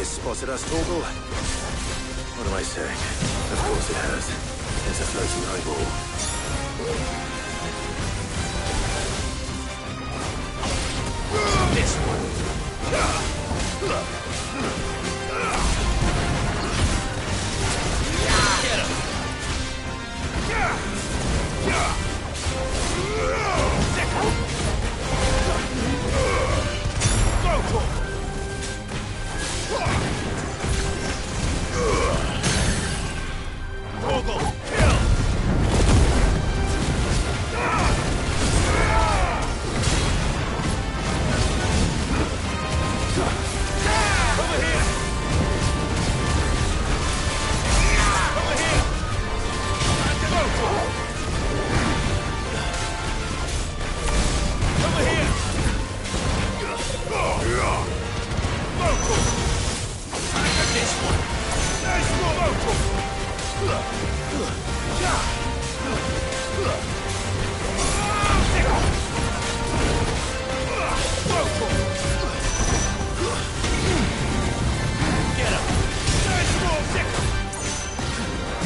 Spotted us, Torgal? What am I saying? Of course it has. It's a floating eyeball. This one. Get him! Go, Torgal! Torgal, kill! Over here! Over here! Go, Torgal! Over here! Go, Torgal! This one! Nice one! Get him! Nice one!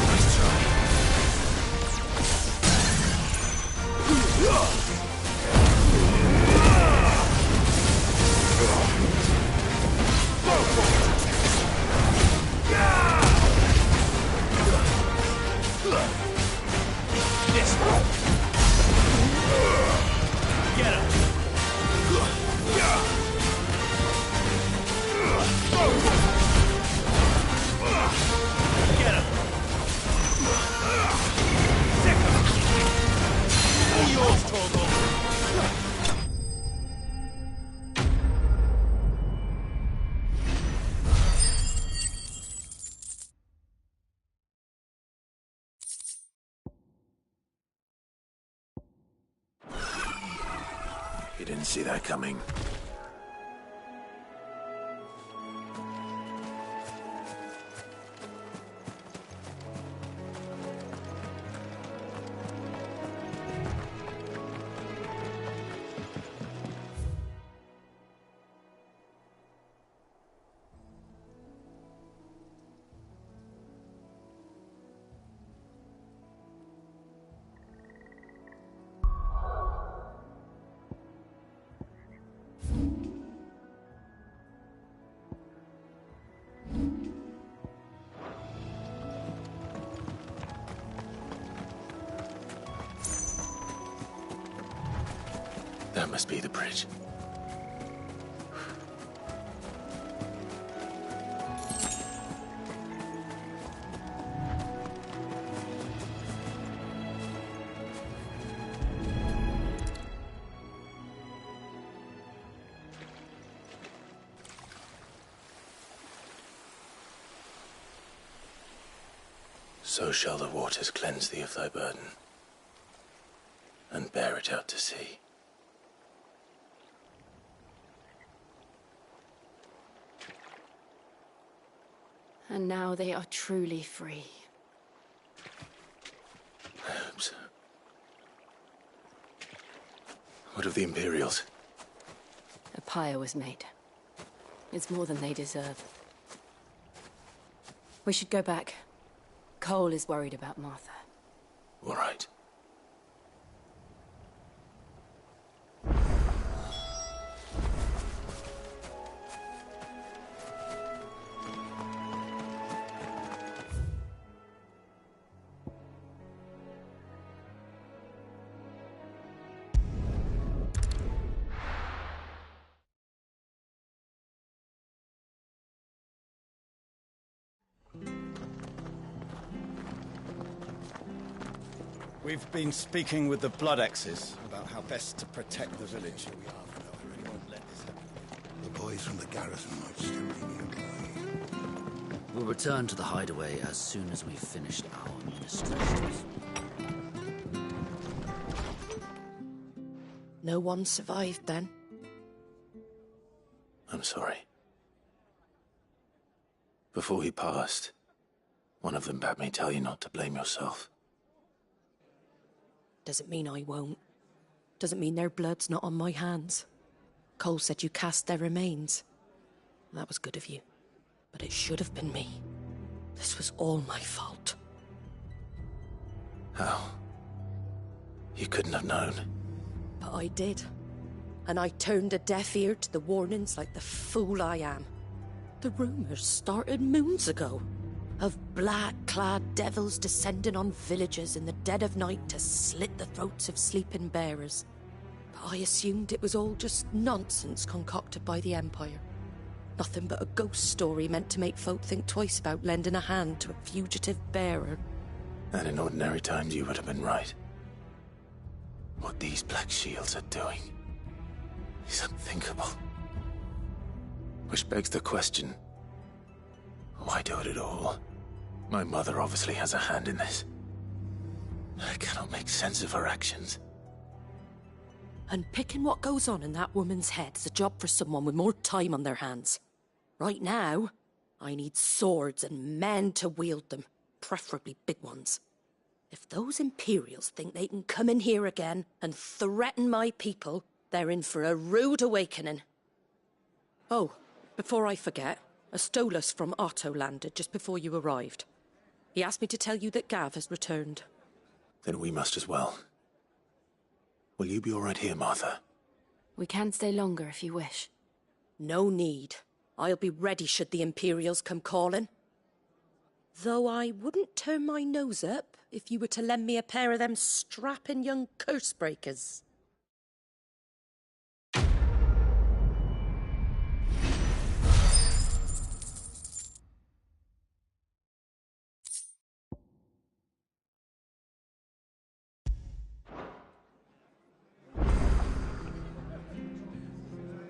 Nice try. This one. Get him. Get him. Sick him. All yours, Torgal. You didn't see that coming. That must be the bridge. So shall the waters cleanse thee of thy burden. and bear it out to sea. And now they are truly free. I hope so. What of the Imperials? A pyre was made. It's more than they deserve. We should go back. Cole is worried about Martha. All right. We've been speaking with the Blood X's about how best to protect the village. We won't let this happen. The boys from the garrison might still be nearby. We'll return to the hideaway as soon as we've finished our ministrations. No one survived then? I'm sorry. Before he passed, one of them bade me tell you not to blame yourself. Doesn't mean I won't. Doesn't mean their blood's not on my hands. Cole said you cast their remains. That was good of you. But it should have been me. This was all my fault. How? You couldn't have known. But I did. And I turned a deaf ear to the warnings like the fool I am. The rumours started moons ago. Of black-clad devils descending on villages in the dead of night to slit the throats of sleeping bearers. But I assumed it was all just nonsense concocted by the Empire. Nothing but a ghost story meant to make folk think twice about lending a hand to a fugitive bearer. And in ordinary times you would have been right. What these Black Shields are doing is unthinkable. Which begs the question, why do it at all? My mother obviously has a hand in this. I cannot make sense of her actions. And picking what goes on in that woman's head is a job for someone with more time on their hands. Right now, I need swords and men to wield them, preferably big ones. If those Imperials think they can come in here again and threaten my people, they're in for a rude awakening. Oh, before I forget, a Stolas from Otto landed just before you arrived. He asked me to tell you that Gav has returned. Then we must as well. Will you be all right here, Martha? We can stay longer if you wish. No need. I'll be ready should the Imperials come calling. Though I wouldn't turn my nose up if you were to lend me a pair of them strapping young curse-breakers.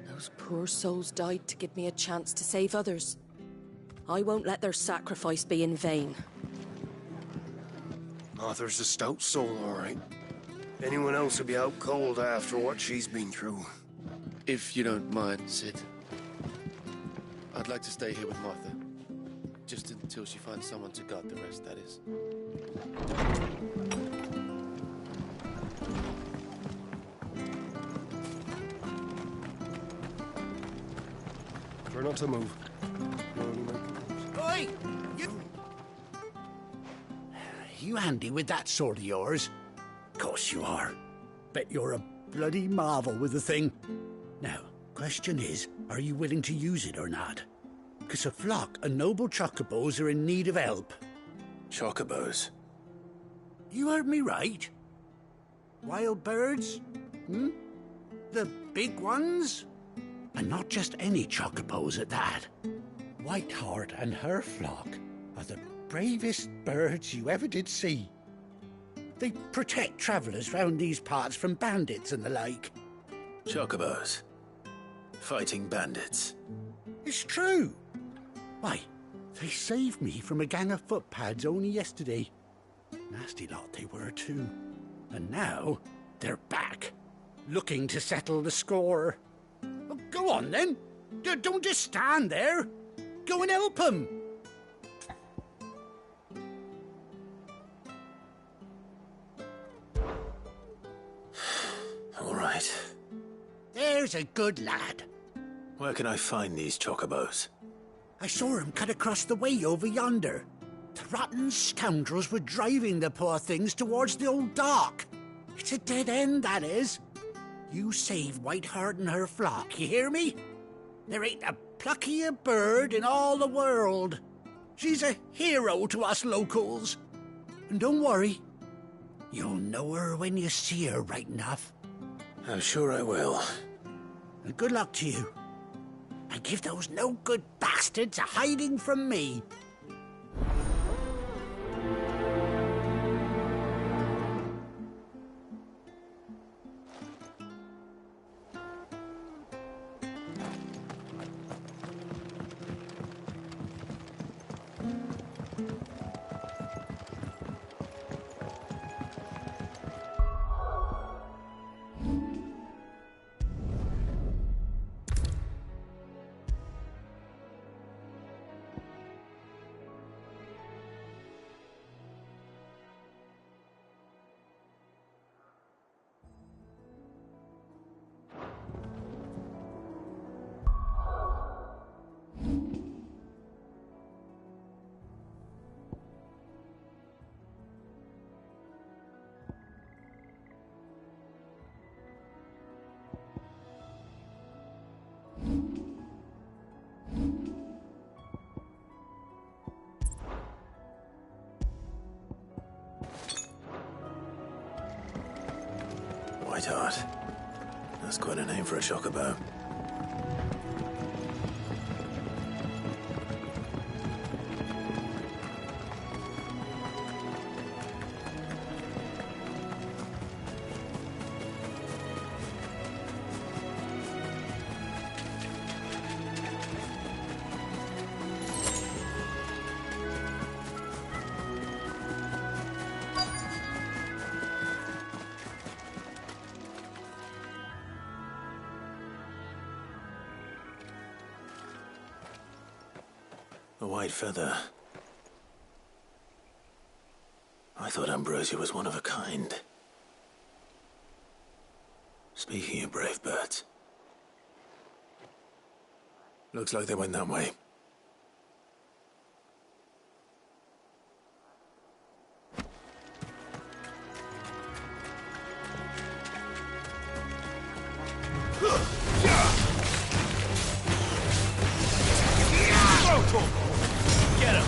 Those poor souls died to give me a chance to save others. I won't let their sacrifice be in vain. Martha's a stout soul, all right. Anyone else would be out cold after what she's been through. If you don't mind, Sid, I'd like to stay here with Martha. Just until she finds someone to guard the rest, that is. Try not to move. Oi! You handy with that sword of yours? Course you are. Bet you're a bloody marvel with the thing. Now, question is, are you willing to use it or not? 'Cause a flock of noble chocobos are in need of help. Chocobos? You heard me right. Wild birds? The big ones? And not just any chocobos at that. Whiteheart and her flock are the bravest birds you ever did see. They protect travellers round these parts from bandits and the like. Chocobos. Fighting bandits. It's true. Why, they saved me from a gang of footpads only yesterday. Nasty lot they were too. And now, They're back, looking to settle the score. Well, go on then. Don't just stand there. Go and help them. All right. There's a good lad. Where can I find these chocobos? I saw him cut across the way over yonder. The rotten scoundrels were driving the poor things towards the old dock. It's a dead end, that is. You save Whiteheart and her flock, you hear me? There ain't a pluckier bird in all the world. She's a hero to us locals. And don't worry, you'll know her when you see her right enough. I'm sure I will. And good luck to you. And give those no-good bastards a hiding from me. Whiteheart. That's quite a name for a chocobo. A white feather. I thought Ambrosia was one of a kind. Speaking of brave birds. Looks like they went that way. Get him!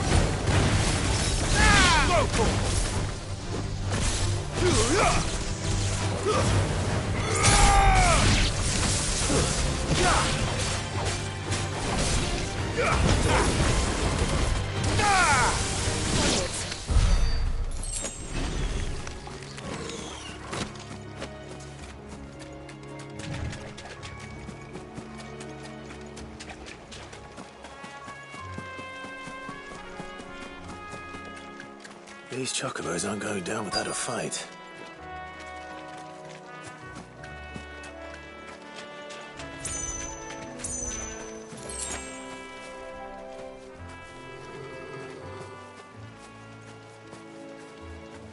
These chocobos aren't going down without a fight.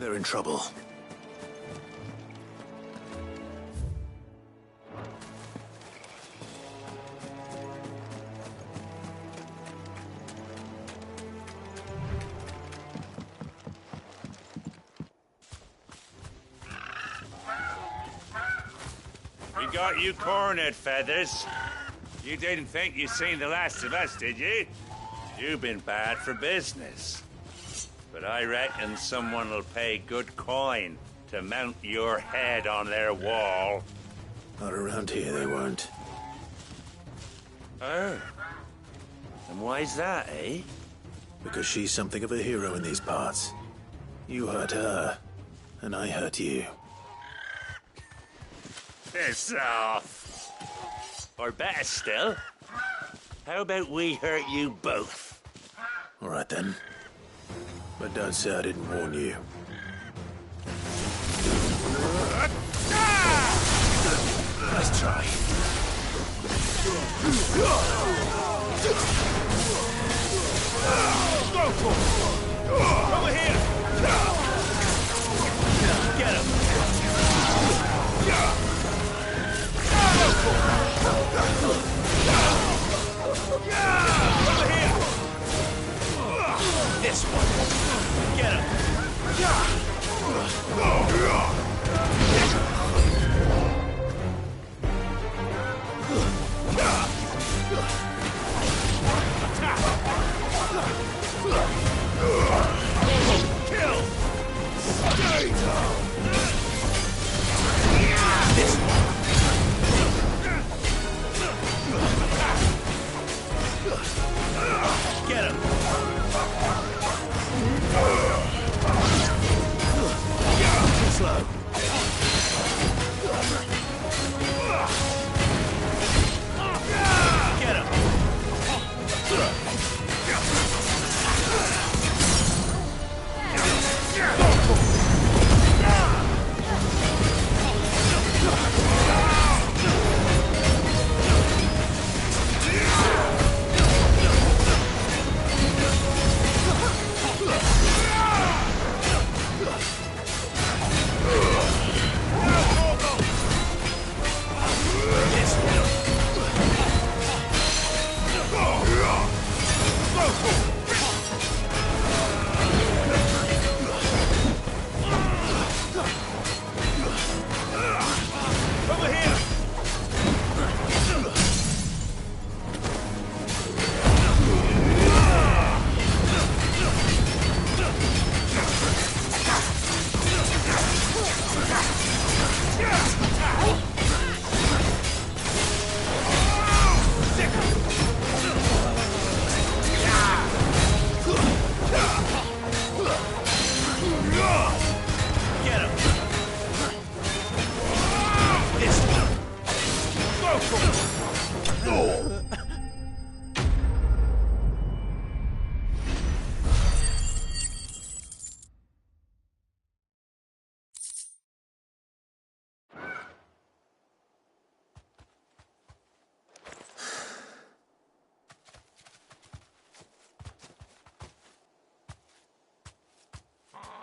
They're in trouble. We got you cornered, Feathers. You didn't think you'd seen the last of us, did you? You've been bad for business. But I reckon someone will pay good coin to mount your head on their wall. Not around here, they won't. Oh. And why's that, eh? Because she's something of a hero in these parts. You hurt her, and I hurt you. Piss off. Or better still, how about we hurt you both? All right, then. But don't say I didn't warn you. Ah! Nice try. Go for it! Over here! Get him! Over here! This one! Get him! Kill! Stay down! This one! Get him! Too slow. Get him!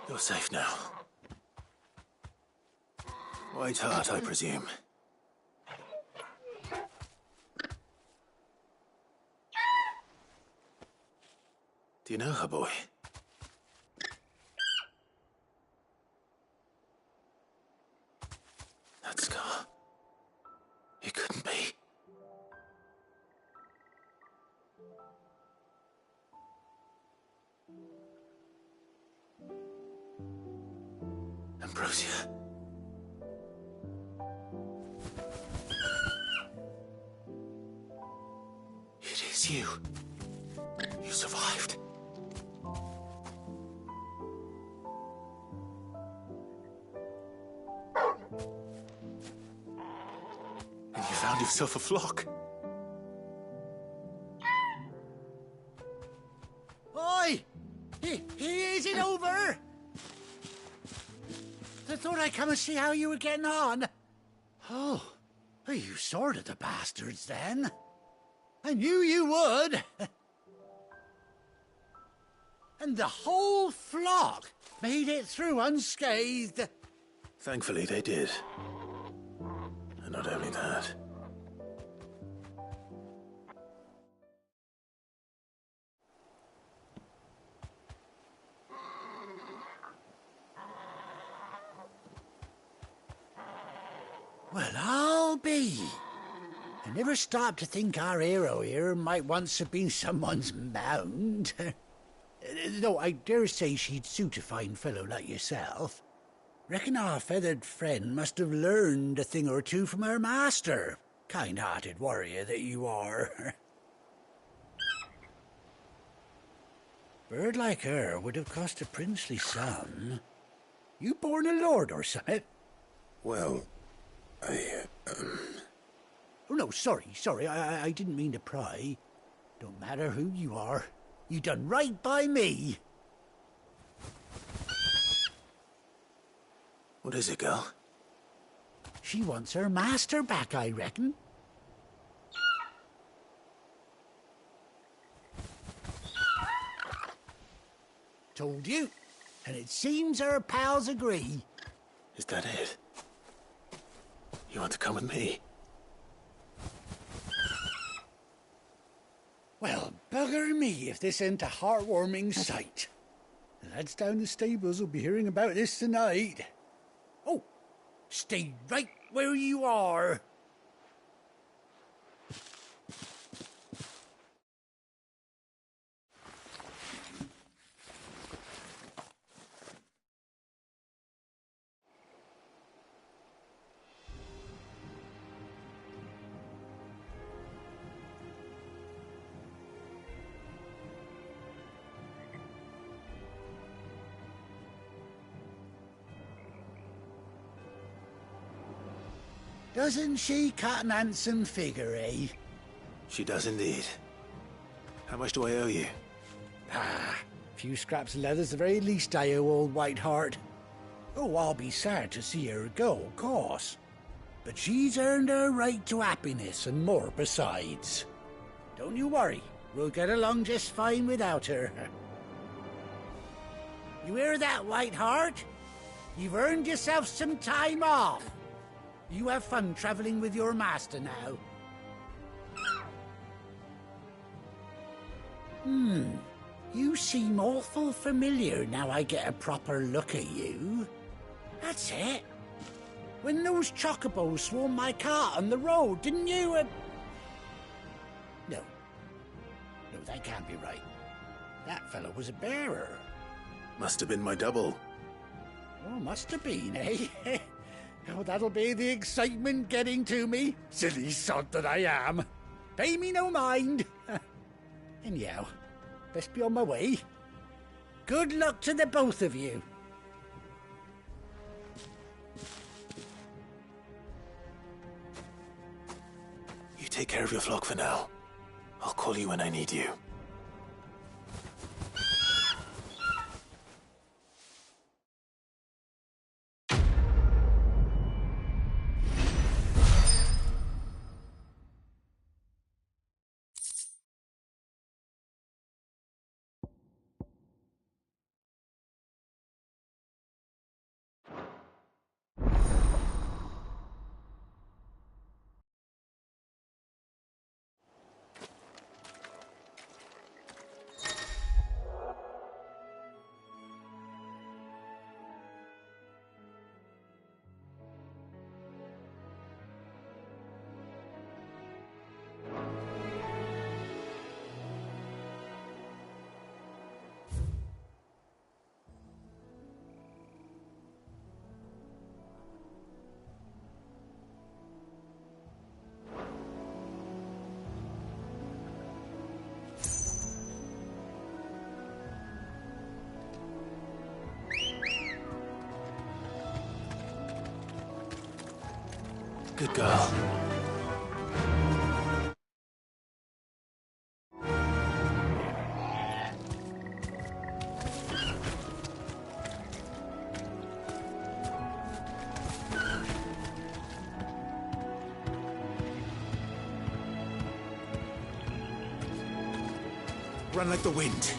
You're safe now. White Hart, I presume. Do you know her, boy? That scar. It couldn't be. Ambrosia. It is you. You survived. And you found yourself a flock. Oi! Is it over? I thought I'd come and see how you were getting on. Oh, you sorted the bastards then. I knew you would. And the whole flock made it through unscathed. Thankfully, they did. And not only that. Well, I'll be. I never stopped to think our hero here might once have been someone's mount. Though I dare say she'd suit a fine fellow like yourself. Reckon our feathered friend must have learned a thing or two from her master. Kind-hearted warrior that you are. Bird like her would have cost a princely sum. You born a lord or something? Well, Oh, no, sorry. I didn't mean to pry. Don't matter who you are. You done right by me. What is it, girl? She wants her master back, I reckon. Told you. And it seems her pals agree. Is that it? You want to come with me? Well, bugger me if this ain't a heartwarming sight. The lads down the stables will be hearing about this tonight. Oh, stay right where you are. Doesn't she cut an handsome figure, eh? She does indeed. How much do I owe you? Ah, a few scraps of leather's the very least I owe old Whiteheart. Oh, I'll be sad to see her go, of course. But she's earned her right to happiness and more besides. Don't you worry, we'll get along just fine without her. You hear that, Whiteheart? You've earned yourself some time off. You have fun traveling with your master now. You seem awful familiar now I get a proper look at you. That's it. When those chocobos swarmed my cart on the road, didn't you? No, that can't be right. That fellow was a bearer. Must have been my double. Oh, must have been, eh? Oh, that'll be the excitement getting to me. Silly sod that I am. Pay me no mind. Anyhow, best be on my way. Good luck to the both of you. You take care of your flock for now. I'll call you when I need you. Good girl. Run like the wind.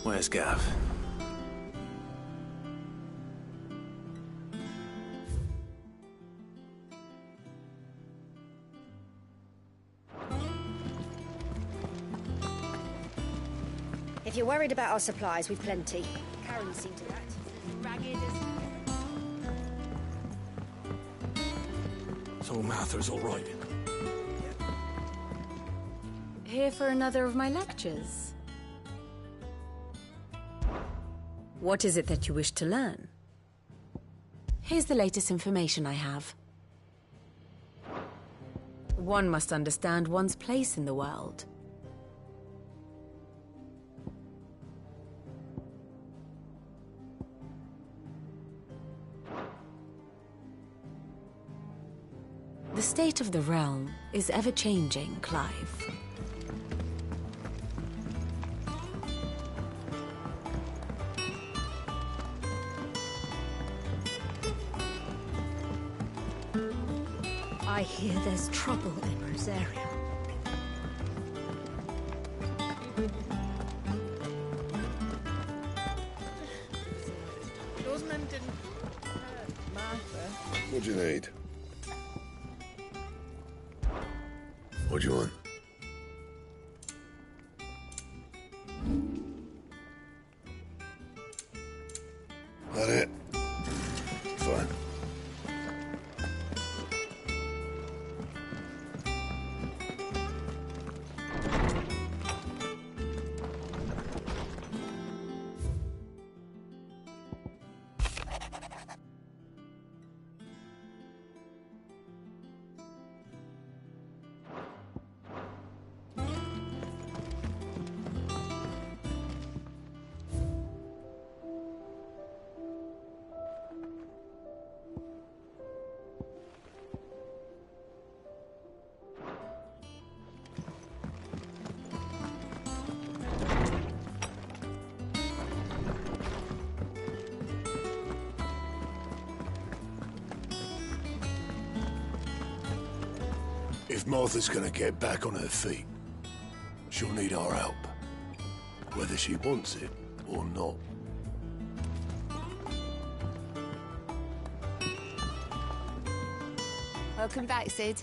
Where's Gav? If you're worried about our supplies, we've plenty. Karen's seen to that. Ragged as... So Martha's all right. Here for another of my lectures? What is it that you wish to learn? Here's the latest information I have. One must understand one's place in the world. The state of the realm is ever-changing, Clive. I hear there's trouble in Rosaria. Those men didn't hurt Martha. What do you need? What do you want? That it? Fine. If Martha's gonna get back on her feet, she'll need our help. Whether she wants it or not. Welcome back, Sid.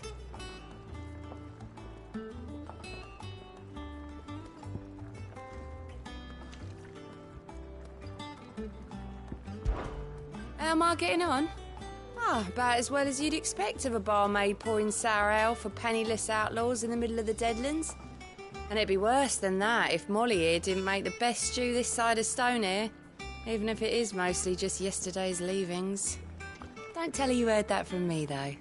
How am I getting on? Ah, about as well as you'd expect of a barmaid pouring sour ale for penniless outlaws in the middle of the Deadlands. And it'd be worse than that if Molly here didn't make the best stew this side of Stone here, even if it is mostly just yesterday's leavings. Don't tell her you heard that from me, though.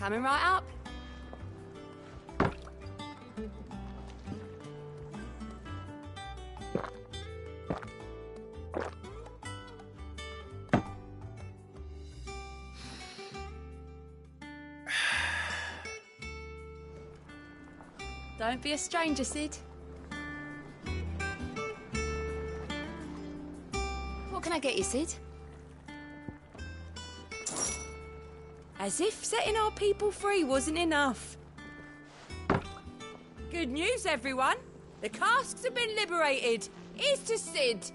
Coming right up. Don't be a stranger, Sid. What can I get you, Sid? As if setting our people free wasn't enough. Good news, everyone. The casks have been liberated. Here's to Sid.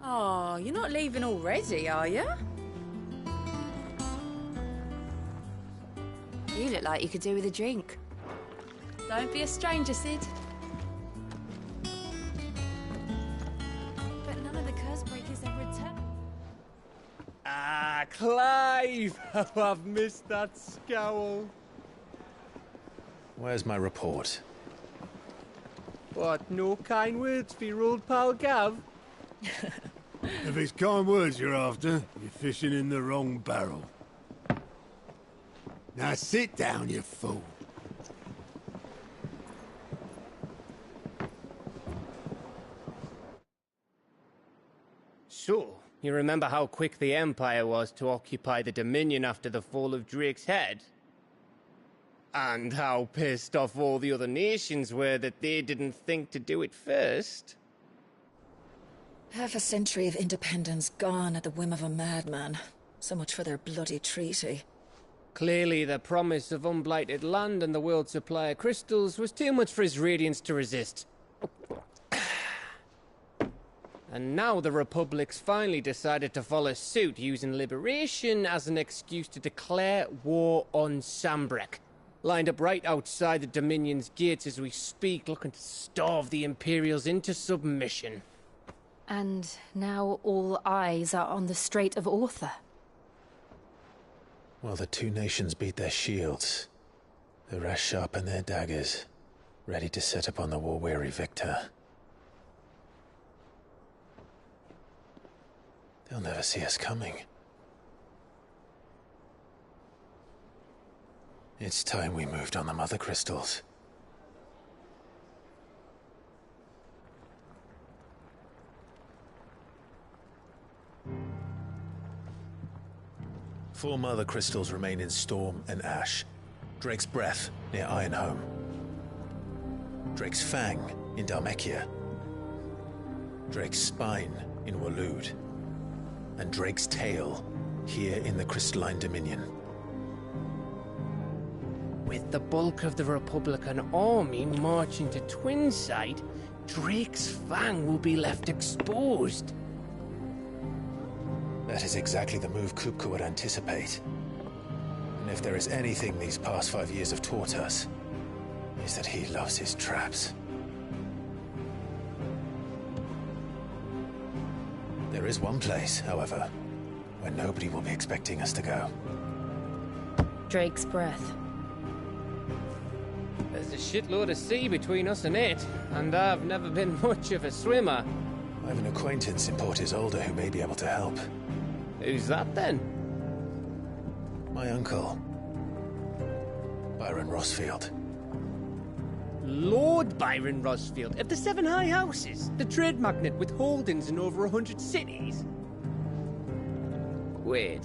Oh, you're not leaving already, are you? You look like you could do with a drink. Don't be a stranger, Sid. But none of the curse breakers ever returned. Ah, Clive! Oh, I've missed that scowl. Where's my report? What, no kind words for your old pal Gav? If it's kind words you're after, you're fishing in the wrong barrel. Now sit down, you fool. So, you remember how quick the Empire was to occupy the Dominion after the fall of Drake's head? And how pissed off all the other nations were that they didn't think to do it first? Half a century of independence gone at the whim of a madman. So much for their bloody treaty. Clearly, the promise of unblighted land and the world's supply of crystals was too much for his radiance to resist. And now the Republic's finally decided to follow suit, using liberation as an excuse to declare war on Sambrek. Lined up right outside the Dominion's gates as we speak, looking to starve the Imperials into submission. And now all eyes are on the Strait of Author. Well, the two nations beat their shields. The rest sharpen their daggers, ready to set upon the war-weary victor. They'll never see us coming. It's time we moved on the Mother Crystals. Four Mother Crystals remain in Storm and Ash. Drake's Breath, near Ironhome. Drake's Fang, in Dhalmekia. Drake's Spine, in Waloed. And Drake's Tail, here in the Crystalline Dominion. With the bulk of the Republican army marching to Twinside, Drake's Fang will be left exposed. That is exactly the move Kupka would anticipate. And if there is anything these past 5 years have taught us, is that he loves his traps. There is one place, however, where nobody will be expecting us to go. Drake's Breath. There's a shitload of sea between us and it, and I've never been much of a swimmer. I have an acquaintance in Port Isolde who may be able to help. Who's that then? My uncle, Byron Rosfield. Lord Byron Rosfield of the Seven High Houses, the trade magnate with holdings in over 100 cities. Wait,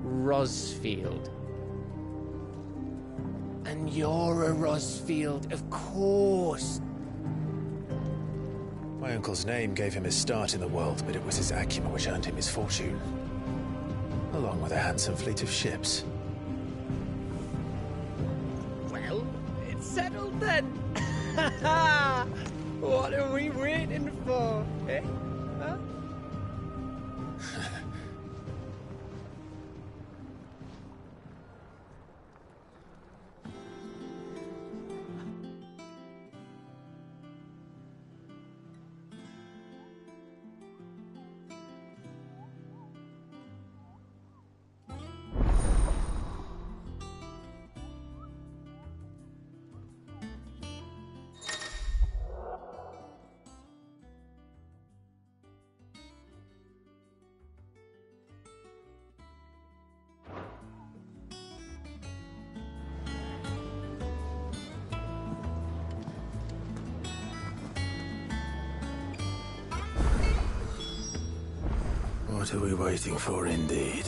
Rosfield. And you're a Rosfield, of course. My uncle's name gave him his start in the world, but it was his acumen which earned him his fortune. Along with a handsome fleet of ships. Well, it's settled then. What are we waiting for, eh? Huh? What are we waiting for, indeed?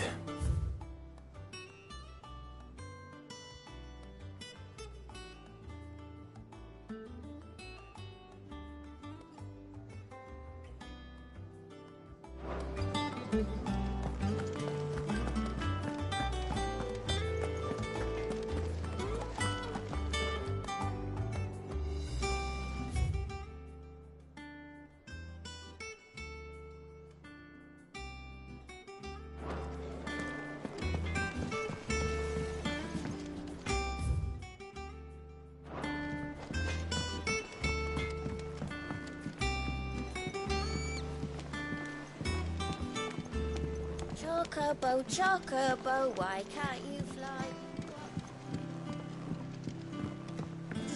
Chocobo, Chocobo, why can't you fly?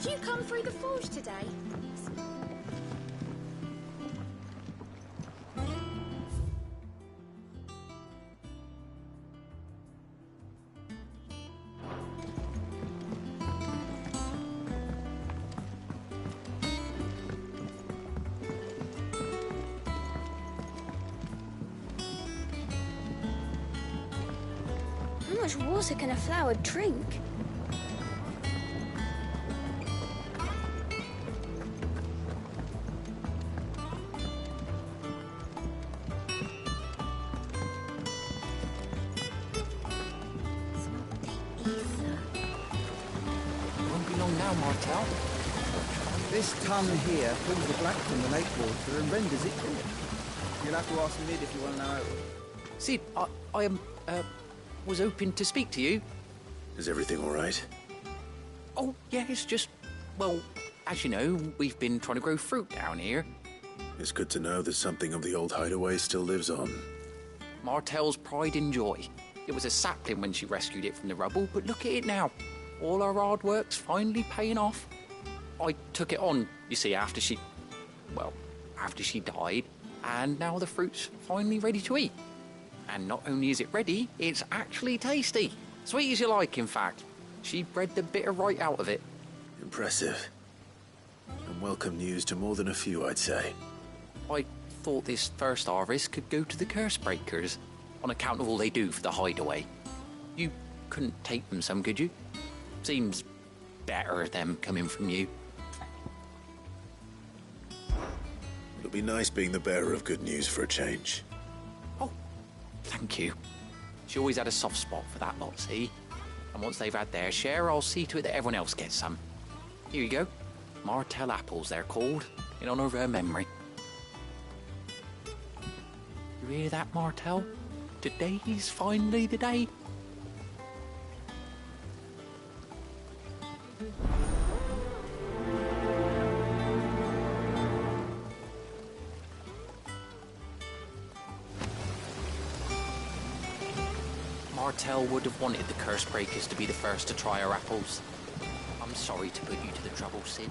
Did you come through the forge today? How much water can a flower drink? Won't be long now, Martel. This tun here pulls the black from the lake water and renders it clear. You'll have to ask Mid if you want to know how. Sid, I was hoping to speak to you. Is everything all right? Oh, yeah, it's just, well, as you know, we've been trying to grow fruit down here. It's good to know that something of the old hideaway still lives on. Martel's pride and joy. It was a sapling when she rescued it from the rubble, but look at it now. All our hard work's finally paying off. I took it on, you see, after she died, and now the fruit's finally ready to eat. And not only is it ready, it's actually tasty. Sweet as you like, in fact. She bred the bitter right out of it. Impressive. And welcome news to more than a few, I'd say. I thought this first harvest could go to the curse breakers, on account of all they do for the hideaway. You couldn't take them some, could you? Seems better them coming from you. It'll be nice being the bearer of good news for a change. Thank you. She always had a soft spot for that lot, see? And once they've had their share, I'll see to it that everyone else gets some. Here you go. Martel apples, they're called, in honour of her memory. You hear that, Martel? Today's finally the day. Martel would have wanted the curse breakers to be the first to try her apples. I'm sorry to put you to the trouble, Sid.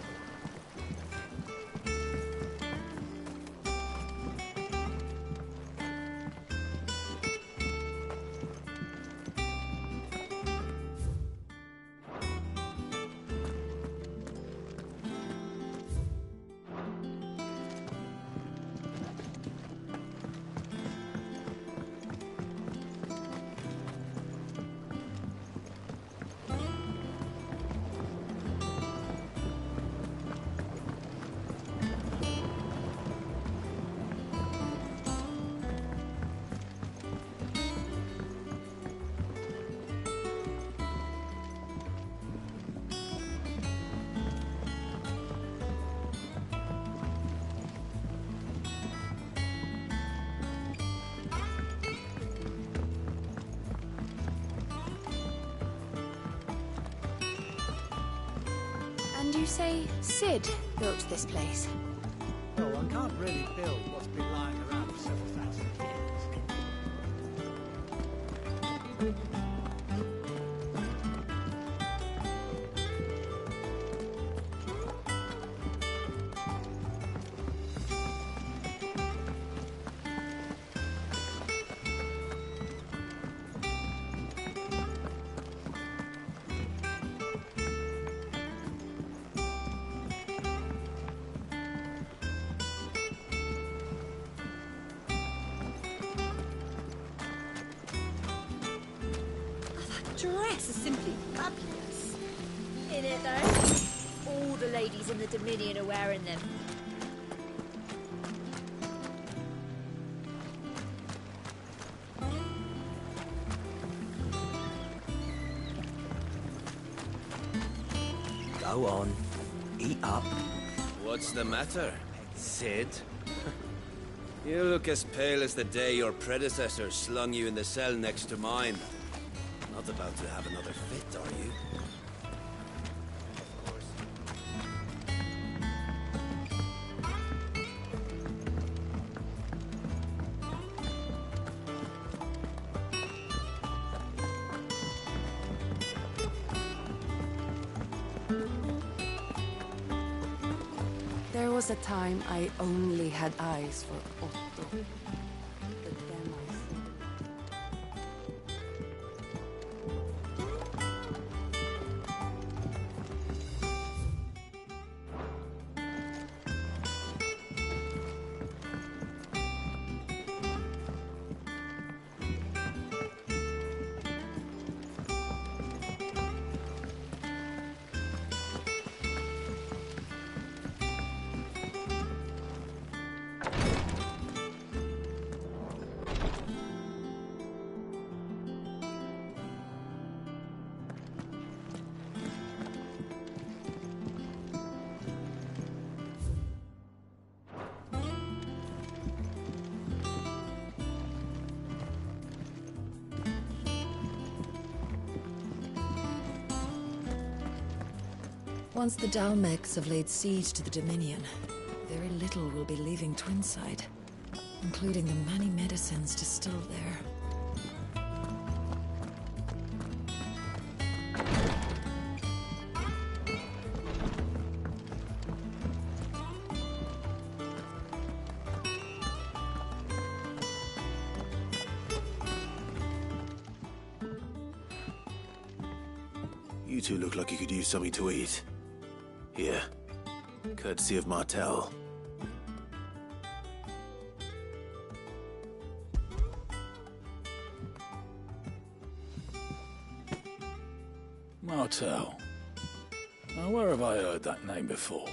And you say Sid built this place? Well, one can't really build what's been lying around for several thousand years. dress is simply fabulous. In it, though. All the ladies in the Dominion are wearing them. Go on. Eat up. What's the matter, Sid? You look as pale as the day your predecessor slung you in the cell next to mine. Not about to have another fit, are you? There was a time I only had eyes for Otto. But then I Once the Dalmecs have laid siege to the Dominion, very little will be leaving Twinside, including the many medicines distilled there. You two look like you could use something to eat. Here, courtesy of Martel. Martel. Now, where have I heard that name before?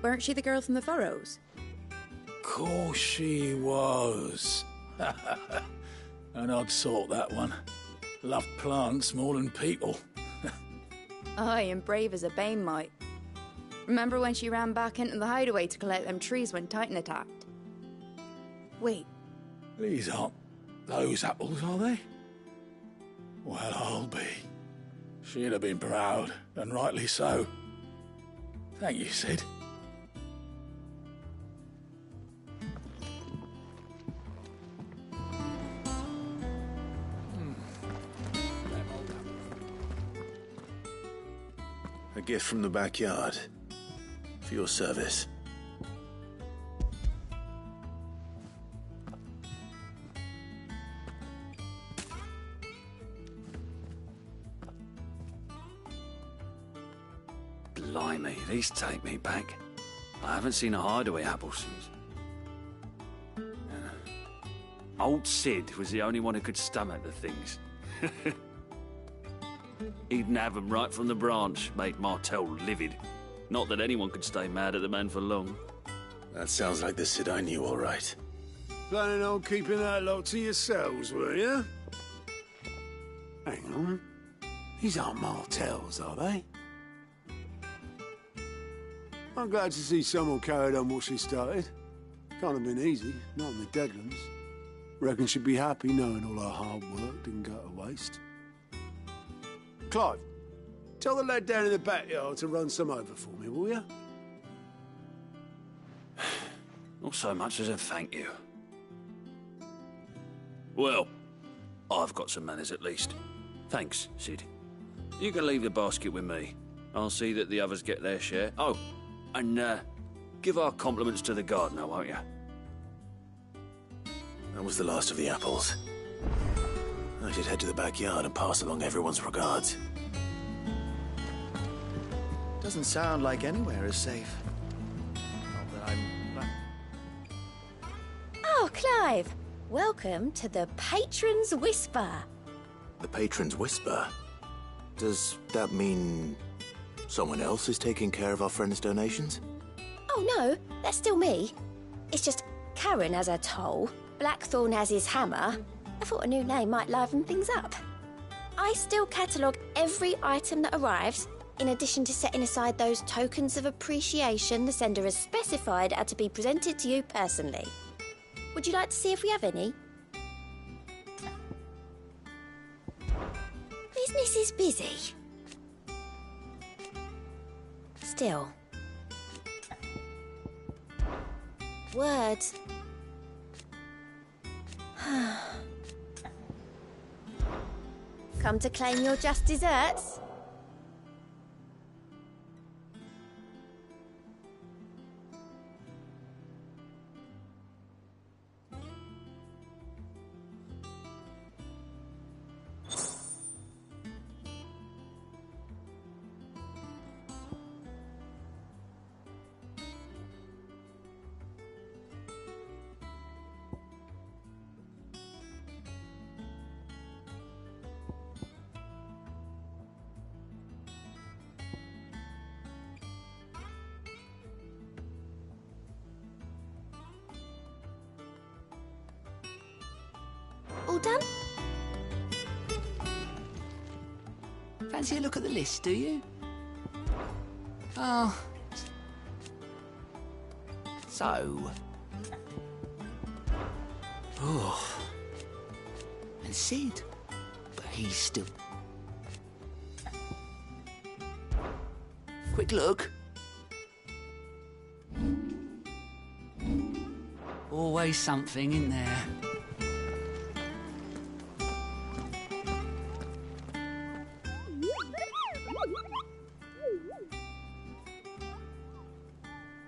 Weren't she the girl from the Furrows? Course she was. An odd sort, that one. Loved plants more than people. Aye, and brave as a bane might. Remember when she ran back into the hideaway to collect them trees when Titan attacked? Wait. These aren't those apples, are they? Well, I'll be. She'd have been proud, and rightly so. Thank you, Sid. A gift from the backyard. For your service. Blimey, these take me back. I haven't seen a hideaway apple since. Old Sid was the only one who could stomach the things. He'd nab 'em right from the branch, made Martel livid. Not that anyone could stay mad at the man for long. That sounds like the Sid I knew, all right. Planning on keeping that lot to yourselves, were you? Hang on. These aren't Martels, are they? I'm glad to see someone carried on what she started. Can't have been easy, not in the Deadlands. Reckon she'd be happy knowing all her hard work didn't go to waste. Clive, tell the lad down in the backyard to run some over for me, will you? Not so much as a thank you. Well, I've got some manners at least. Thanks, Sid. You can leave the basket with me. I'll see that the others get their share. Oh, and give our compliments to the gardener, won't you? That was the last of the apples. I should head to the backyard and pass along everyone's regards. Doesn't sound like anywhere is safe. Not that I'm... Oh, Clive! Welcome to the Patron's Whisper. The patrons whisper. Does that mean someone else is taking care of our friend's donations? Oh no, that's still me. It's just Karen has her toll, Blackthorn has his hammer. I thought a new name might liven things up. I still catalogue every item that arrives, in addition to setting aside those tokens of appreciation the sender has specified are to be presented to you personally. Would you like to see if we have any? Business is busy. Still. Words. Come to claim your just desserts? All done? Fancy a look at the list, do you? Oh. So. Oh. And Sid. But he's still. Quick look. Always something in there.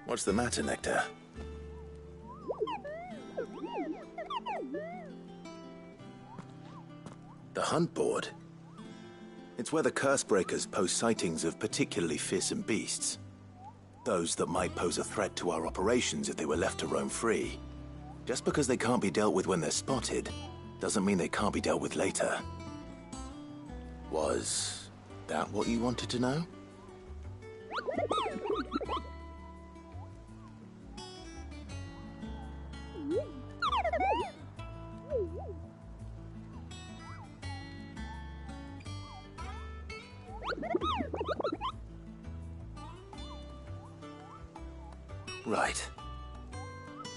What's the matter, Nectar? The hunt board? It's where the Cursebreakers post sightings of particularly fearsome beasts. Those that might pose a threat to our operations if they were left to roam free. Just because they can't be dealt with when they're spotted, doesn't mean they can't be dealt with later. Was that what you wanted to know? Right.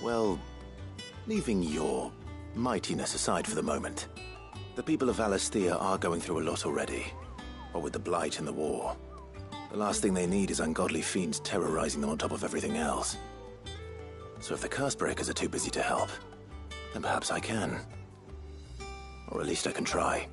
Well, leaving your mightiness aside for the moment, the people of Valisthea are going through a lot already, what with the Blight and the war. The last thing they need is ungodly fiends terrorizing them on top of everything else. So if the Cursebreakers are too busy to help, then perhaps I can. Or at least I can try.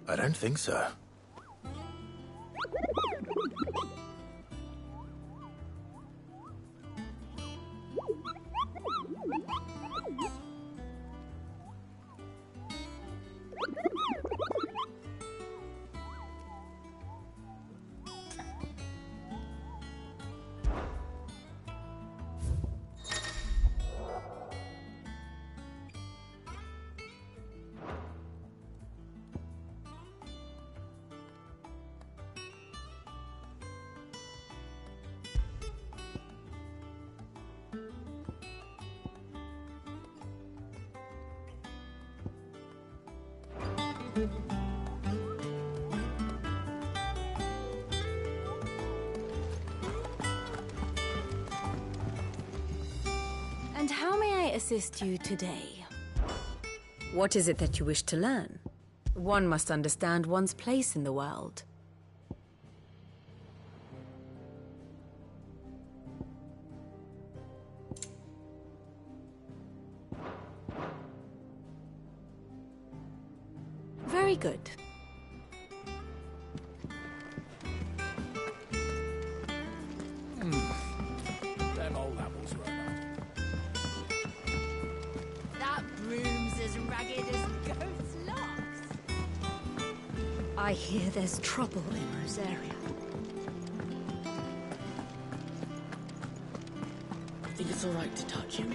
I don't think so. And how may I assist you today? What is it that you wish to learn? One must understand one's place in the world. Very good. Them old apples were That broom's as ragged as goat's locks. I hear there's trouble in Rosaria. I think it's all right to touch him.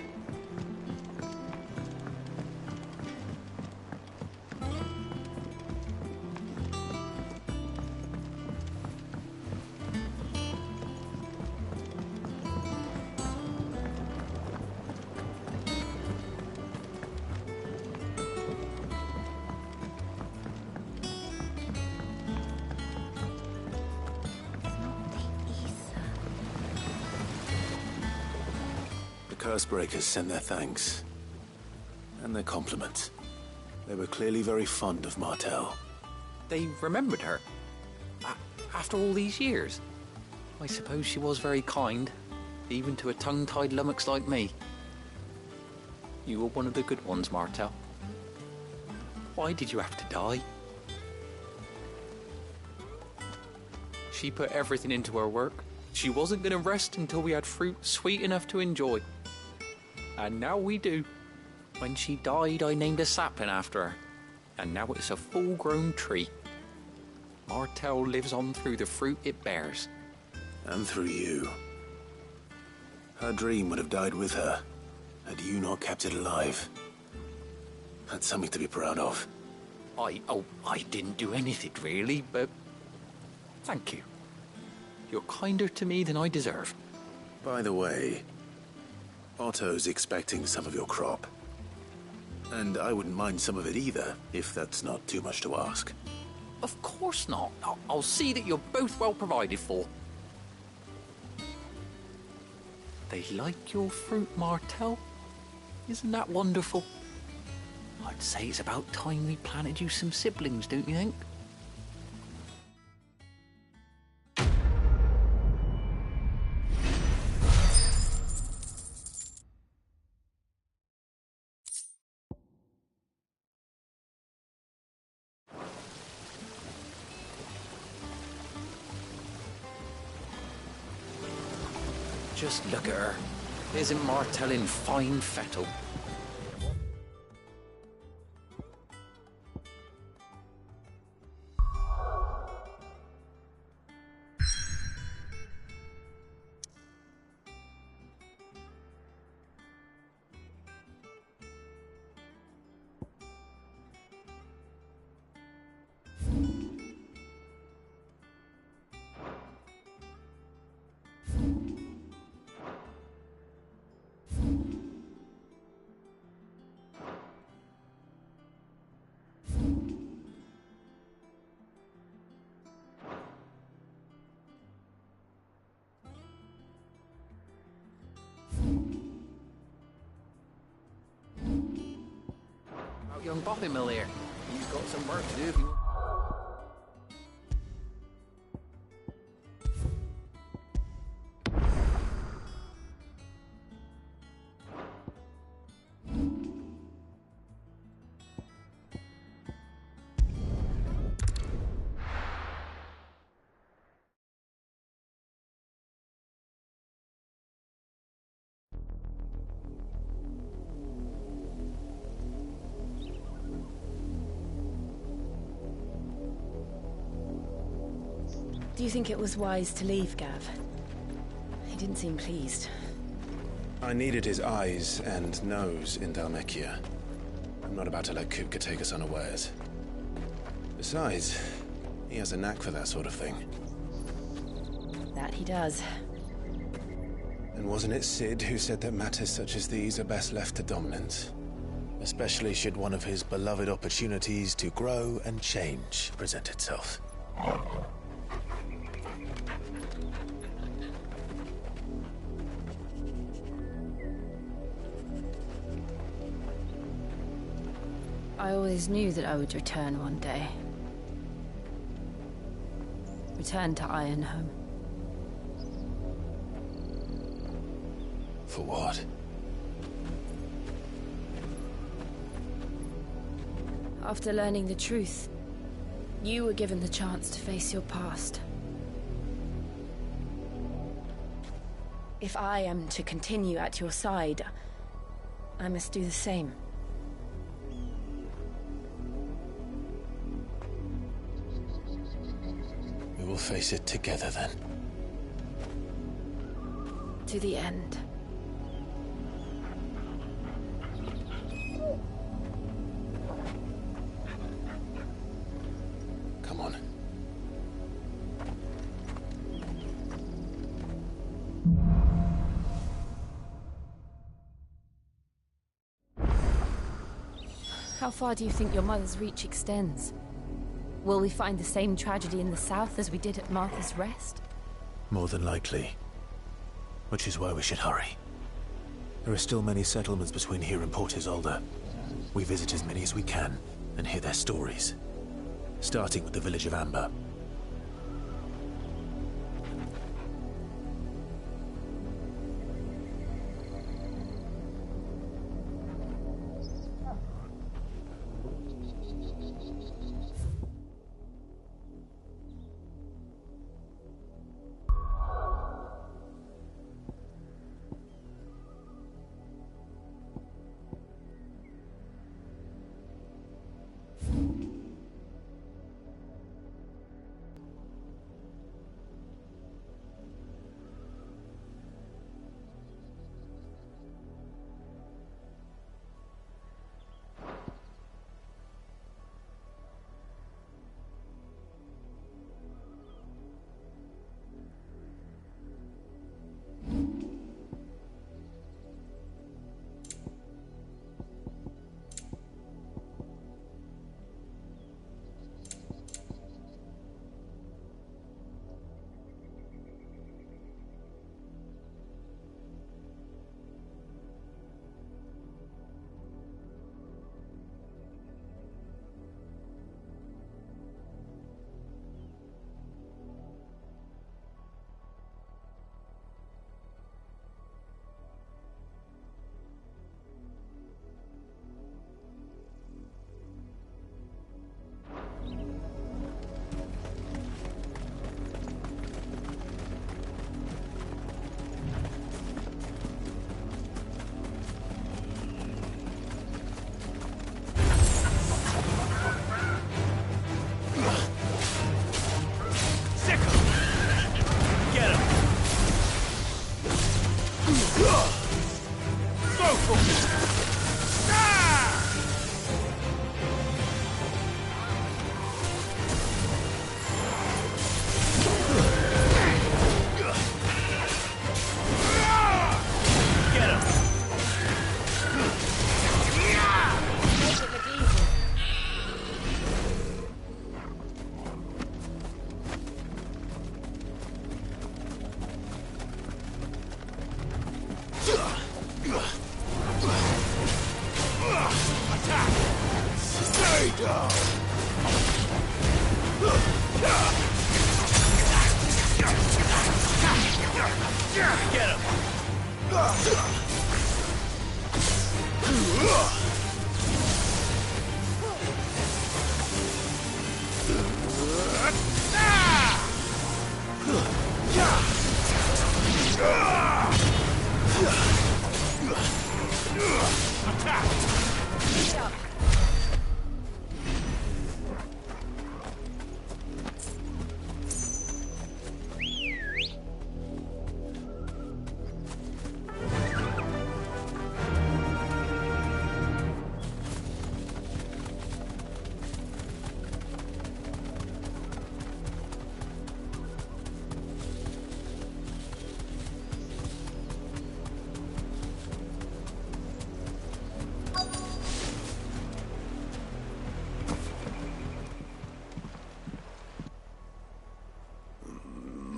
Cursebreakers send their thanks. And their compliments. They were clearly very fond of Martel. They remembered her? After all these years? I suppose she was very kind, even to a tongue-tied lummox like me. You were one of the good ones, Martel. Why did you have to die? She put everything into her work. She wasn't going to rest until we had fruit sweet enough to enjoy. And now we do. When she died, I named a sapling after her. And now it's a full-grown tree. Martel lives on through the fruit it bears. And through you. Her dream would have died with her, had you not kept it alive. That's something to be proud of. I didn't do anything really, but thank you. You're kinder to me than I deserve. By the way, Otto's expecting some of your crop. And I wouldn't mind some of it either, if that's not too much to ask. Of course not. I'll see that you're both well provided for. They like your fruit, Martel. Isn't that wonderful? I'd say it's about time we planted you some siblings, don't you think? Just look at her. Isn't Martel in fine fettle? Young Boppy Mill here. He's got some work to do if you... Do you think it was wise to leave, Gav? He didn't seem pleased. I needed his eyes and nose in Dhalmekia. I'm not about to let Kupka take us unawares. Besides, he has a knack for that sort of thing. That he does. And wasn't it Sid who said that matters such as these are best left to dominance? Especially should one of his beloved opportunities to grow and change present itself. I always knew that I would return one day. Return to Ironhome. For what? After learning the truth, you were given the chance to face your past. If I am to continue at your side, I must do the same. We will face it together then. To the end. Come on. How far do you think your mother's reach extends? Will we find the same tragedy in the south as we did at Martha's Rest? More than likely. Which is why we should hurry. There are still many settlements between here and Port Isolde. We visit as many as we can and hear their stories. Starting with the village of Amber.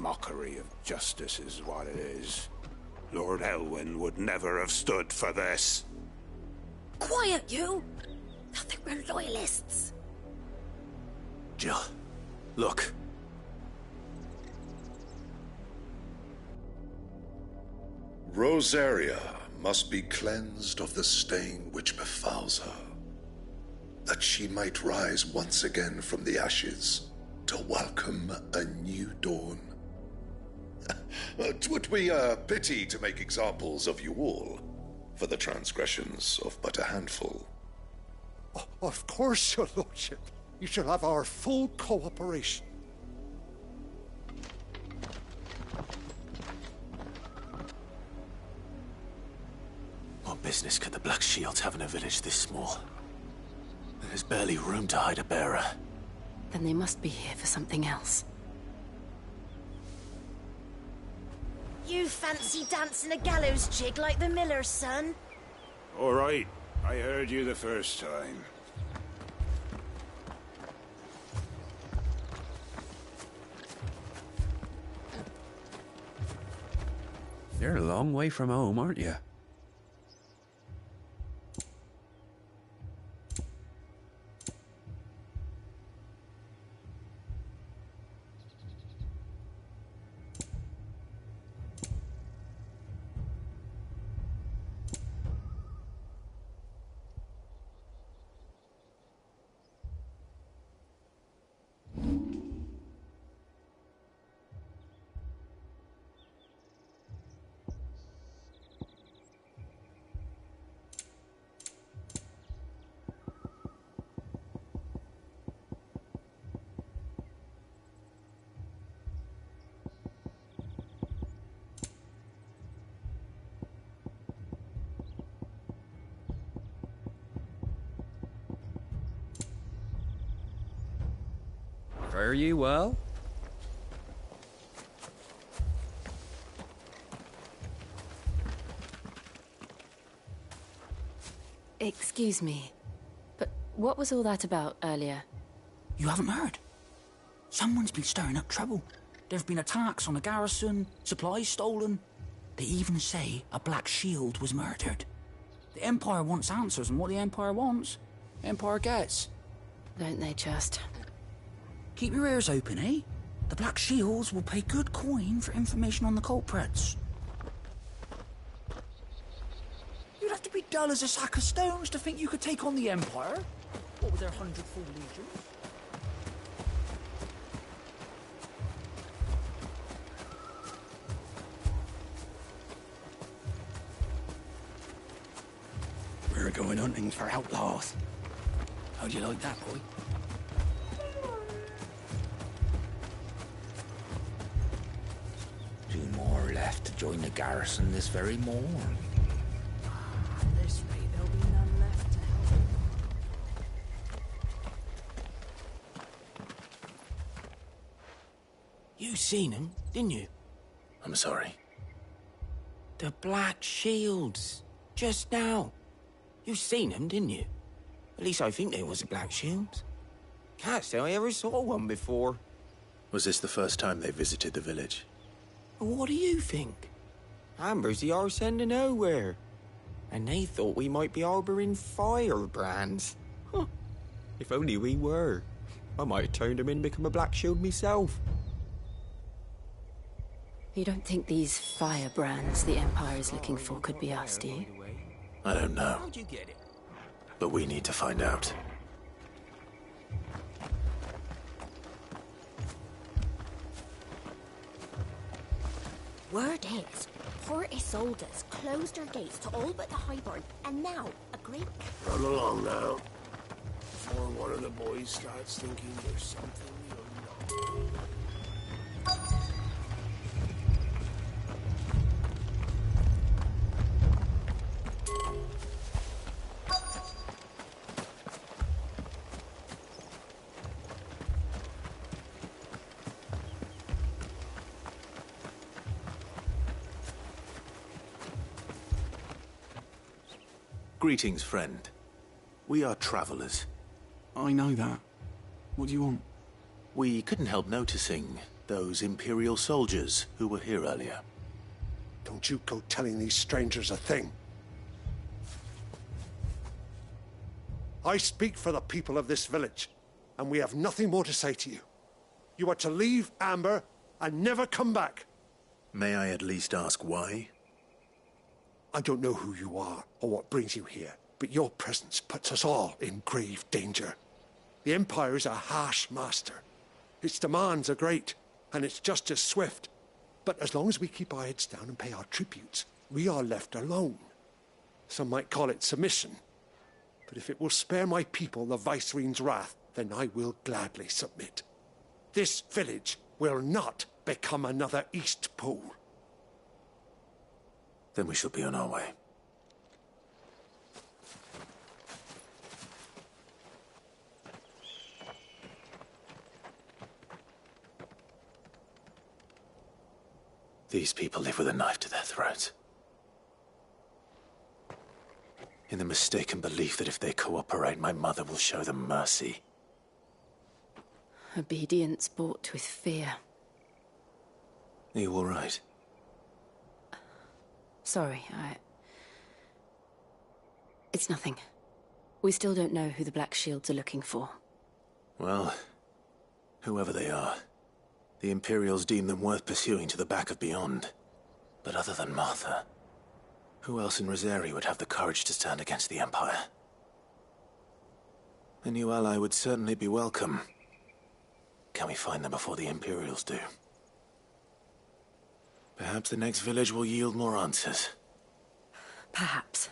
Mockery of justice is what it is. Lord Elwyn would never have stood for this. Quiet, you! I think we're loyalists. Jill, look. Rosaria must be cleansed of the stain which befouls her. that she might rise once again from the ashes to welcome a new dawn. 'Twould be a pity to make examples of you all for the transgressions of but a handful. Of course, your lordship. You shall have our full cooperation. What business could the Black Shields have in a village this small? There's barely room to hide a bearer. Then they must be here for something else. You fancy dancing a gallows jig like the miller's son? All right, I heard you the first time. You're a long way from home, aren't you? Fare ye well? Excuse me, but what was all that about earlier? You haven't heard? Someone's been stirring up trouble. There have been attacks on the garrison, supplies stolen. They even say a Black Shield was murdered. The Empire wants answers, and what the Empire wants, Empire gets. Don't they just? Keep your ears open, eh? The Black Shields will pay good coin for information on the culprits. You'd have to be dull as a sack of stones to think you could take on the Empire. What with their 100 full legions? We're going hunting for outlaws. How'd you like that, boy? Two more left to join the garrison this very morn. At this rate, there'll be none left to help. You seen him, didn't you? I'm sorry. The Black Shields. Just now. You seen him, didn't you? At least I think there was a Black Shield. Can't say I ever saw one before. Was this the first time they visited the village? What do you think? Amber's the arse end of nowhere. And they thought we might be harbouring firebrands. Huh. If only we were. I might have turned him in and become a Black Shield myself. You don't think these firebrands the Empire is looking for could be us, do you? I don't know. How'd you get it? But we need to find out. Word is, Port Isolde's closed her gates to all but the Highborn, and now a great... Run along now, before one of the boys starts thinking there's something you're not. Greetings, friend. We are travelers. I know that. What do you want? We couldn't help noticing those Imperial soldiers who were here earlier. Don't you go telling these strangers a thing. I speak for the people of this village, and we have nothing more to say to you. You are to leave Amber and never come back. May I at least ask why? I don't know who you are or what brings you here, but your presence puts us all in grave danger. The Empire is a harsh master. Its demands are great, and its justice swift. But as long as we keep our heads down and pay our tributes, we are left alone. Some might call it submission. But if it will spare my people the Viceroy's wrath, then I will gladly submit. This village will not become another East Pool. Then we shall be on our way. These people live with a knife to their throats. In the mistaken belief that if they cooperate, my mother will show them mercy. Obedience bought with fear. Are you all right? Sorry, It's nothing. We still don't know who the Black Shields are looking for. Well, whoever they are, the Imperials deem them worth pursuing to the back of beyond. But other than Martha, who else in Rosari would have the courage to stand against the Empire? A new ally would certainly be welcome. Can we find them before the Imperials do? Perhaps the next village will yield more answers. Perhaps.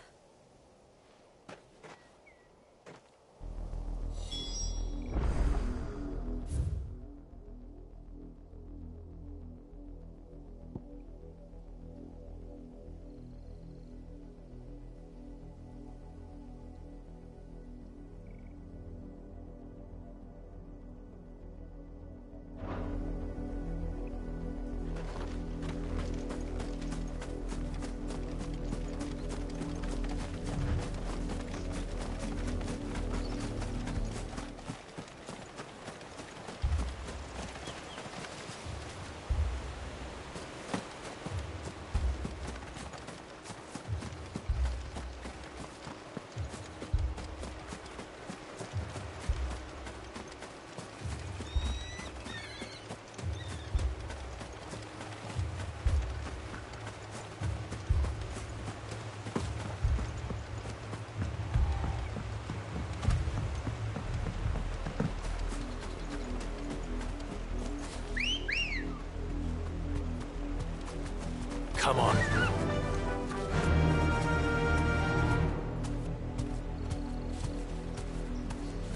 Come on.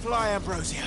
Fly, Ambrosia.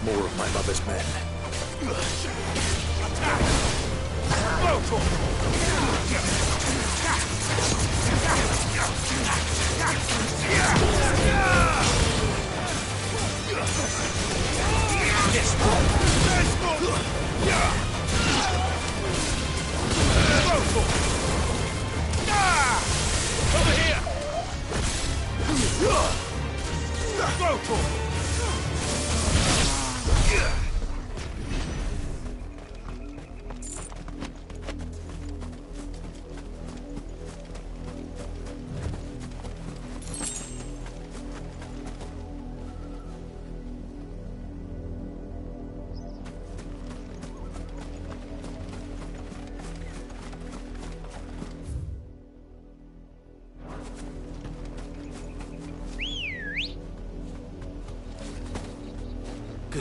More of my mother's men. Over here! Go for it!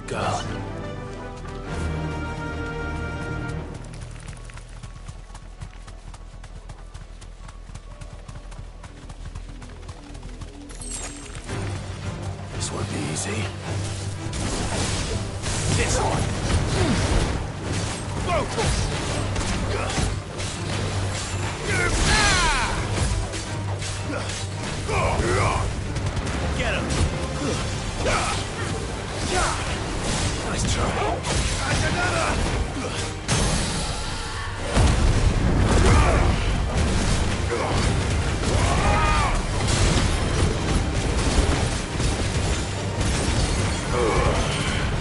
guard. This won't be easy. This one. Get him! Nice try. That's another!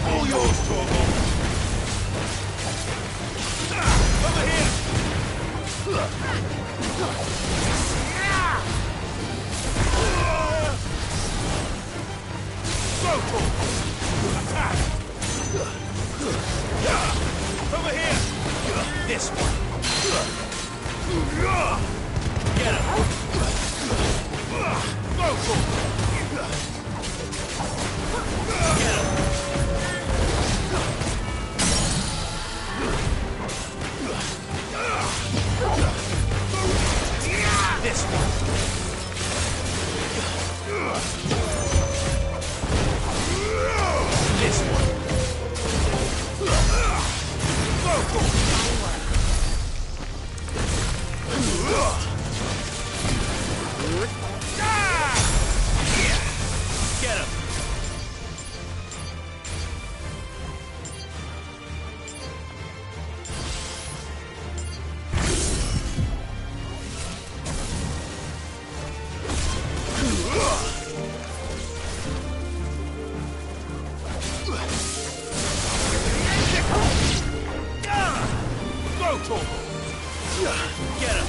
All yours, Torgal! Over here! Attack! Over here! This one! Get him! Get him! This one! This one! Get him! Get him!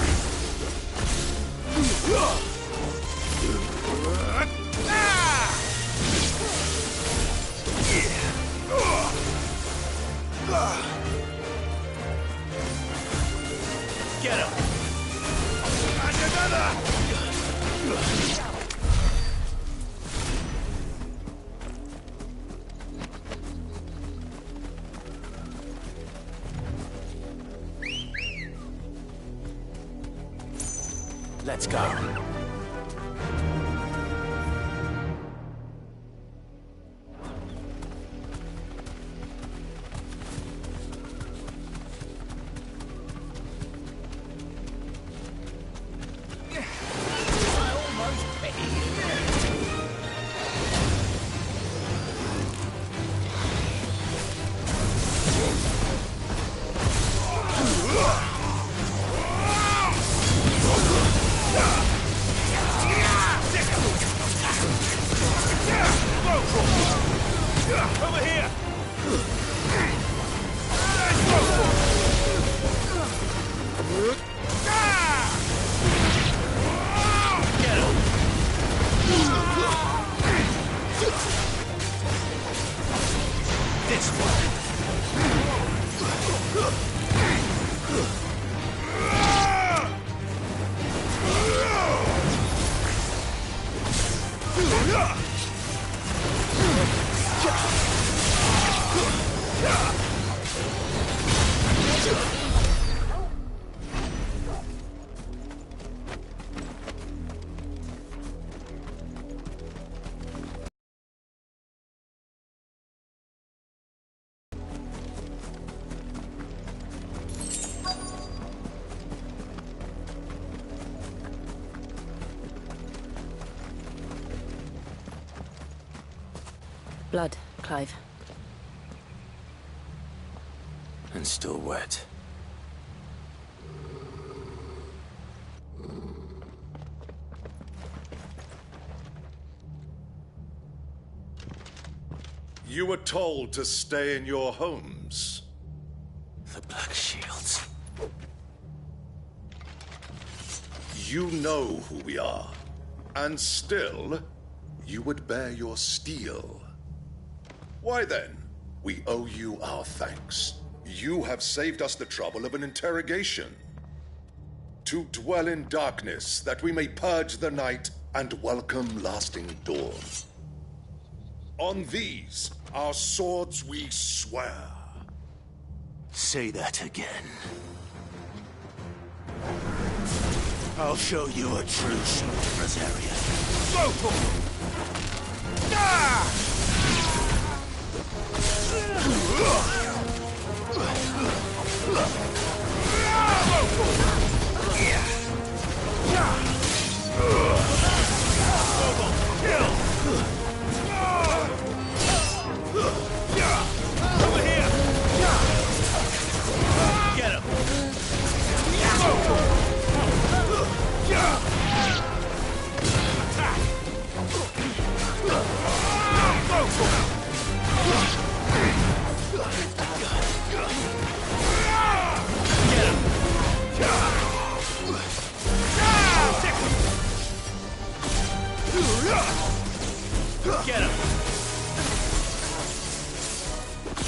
Get him! And another! Let's go. Over here! Get him! This one! Blood, Clive. And still wet. You were told to stay in your homes. The Black Shields. You know who we are. And still, you would bear your steel. Why then, we owe you our thanks. You have saved us the trouble of an interrogation. To dwell in darkness, that we may purge the night and welcome lasting dawn. On these, our swords we swear. Say that again. I'll show you a true suit of Rosaria. Go for it! Over here! Get him!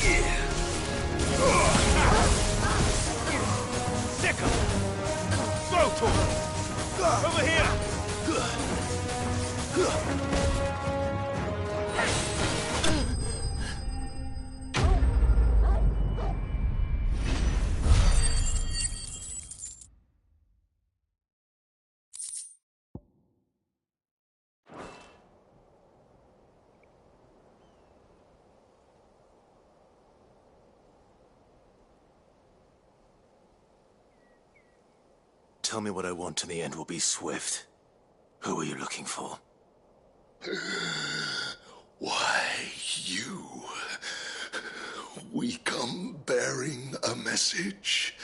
Get him! Sick him! Throw to him! Over here! Tell me what I want and the end will be swift. Who are you looking for? Why, you. We come bearing a message.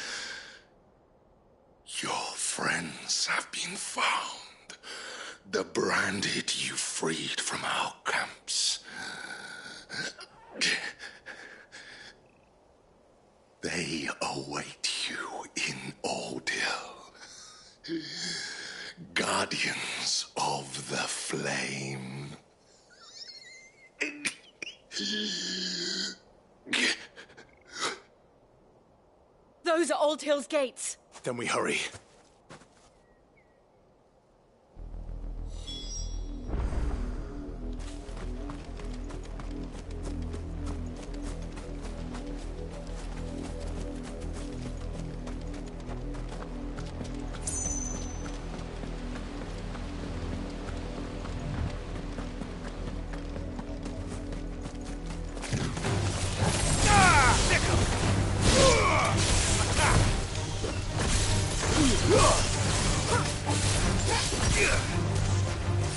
Your friends have been found. The branded you freed from our camps. They await you in Ordeal. Guardians of the Flame. Those are Old Hill's gates. Then we hurry.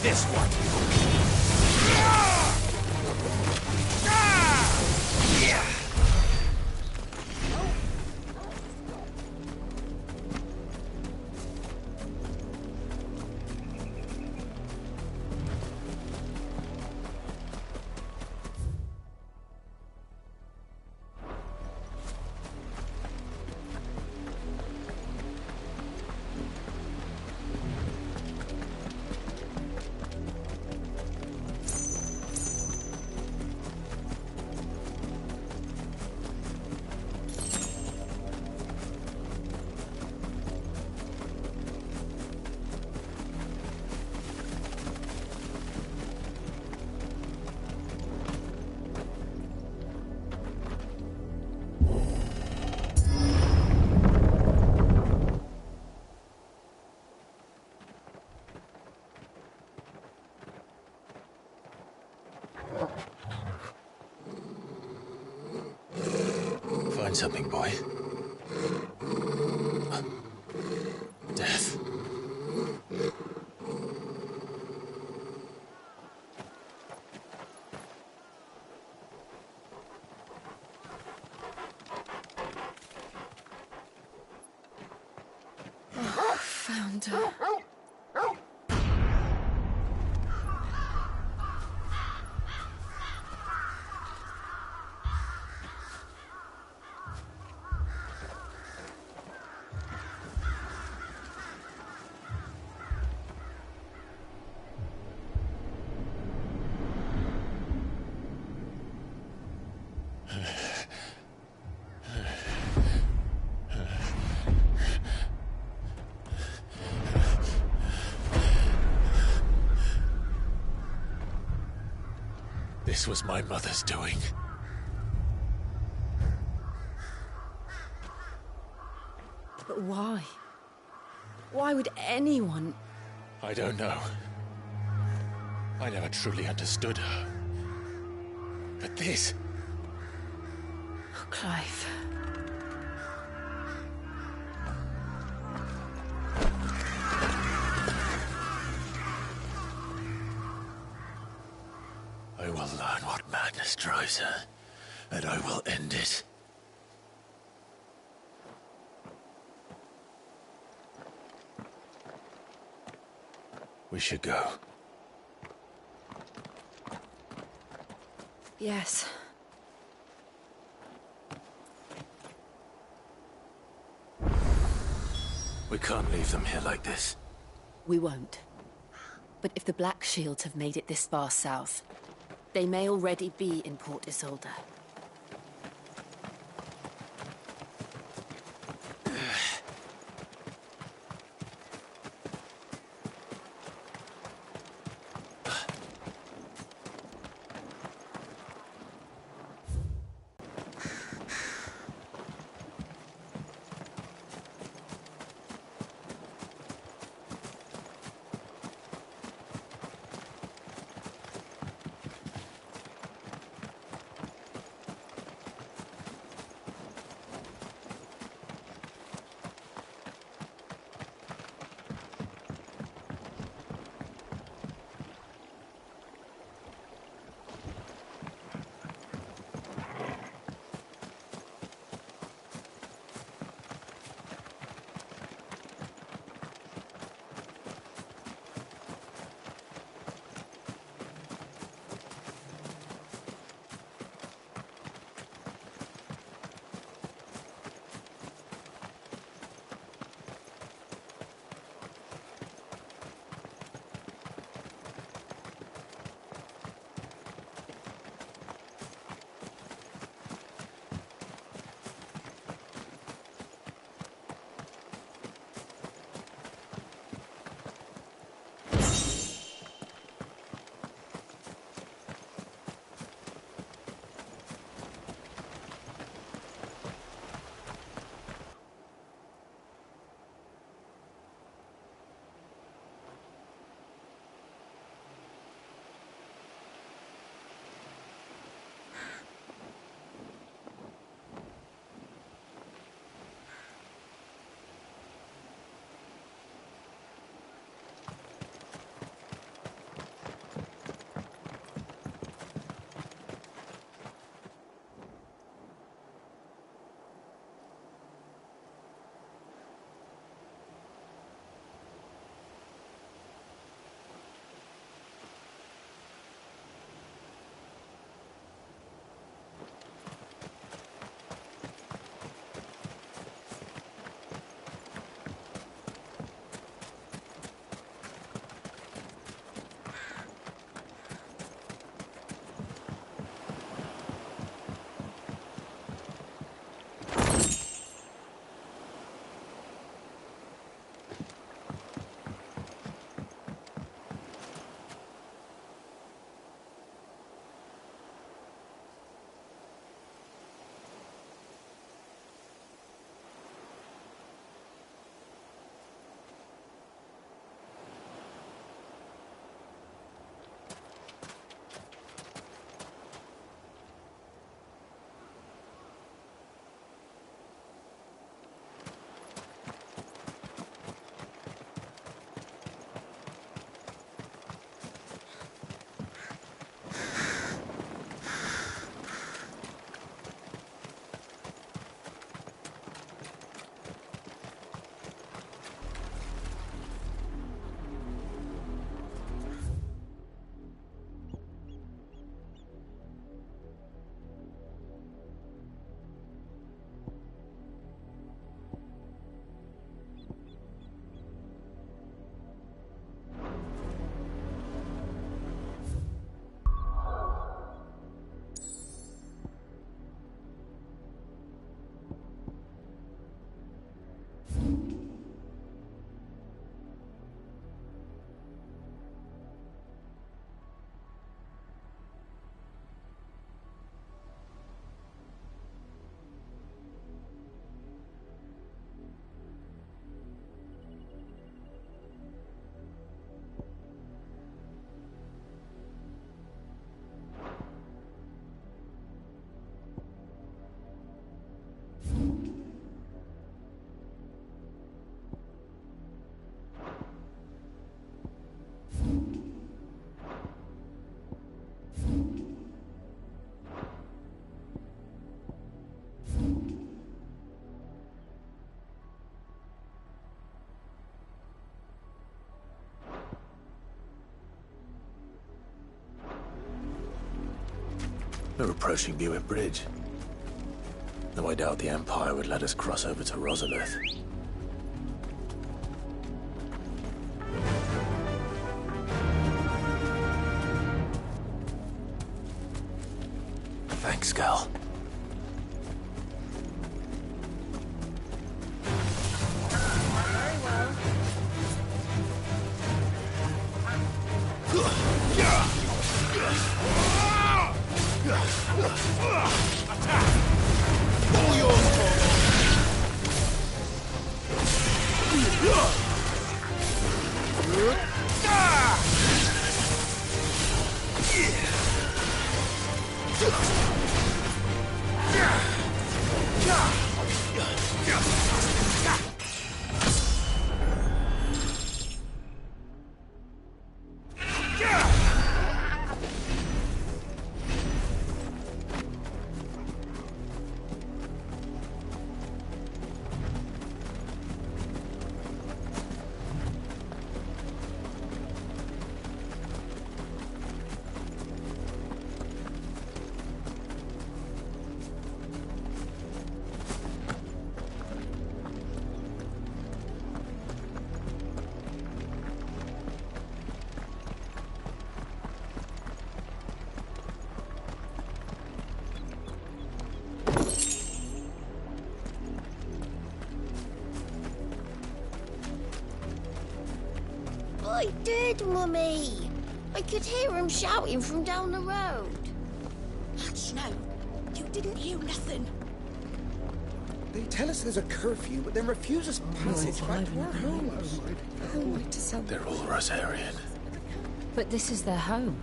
This one. Find something, boy. Death. Found her. This was my mother's doing. But why? Why would anyone... I don't know. I never truly understood her. But this... Oh, Clive. I will learn what madness drives her, and I will end it. We should go. Yes. We can't leave them here like this. We won't. But if the Black Shields have made it this far south, they may already be in Port Isolde. We're approaching Buick Bridge. Though I doubt the Empire would let us cross over to Rosalith. Thanks, Gal. I did, Mummy. I could hear him shouting from down the road. Hutch, no. You didn't hear nothing. They tell us there's a curfew, but then refuse us passage back to our homes. They're all Rosarian. But this is their home.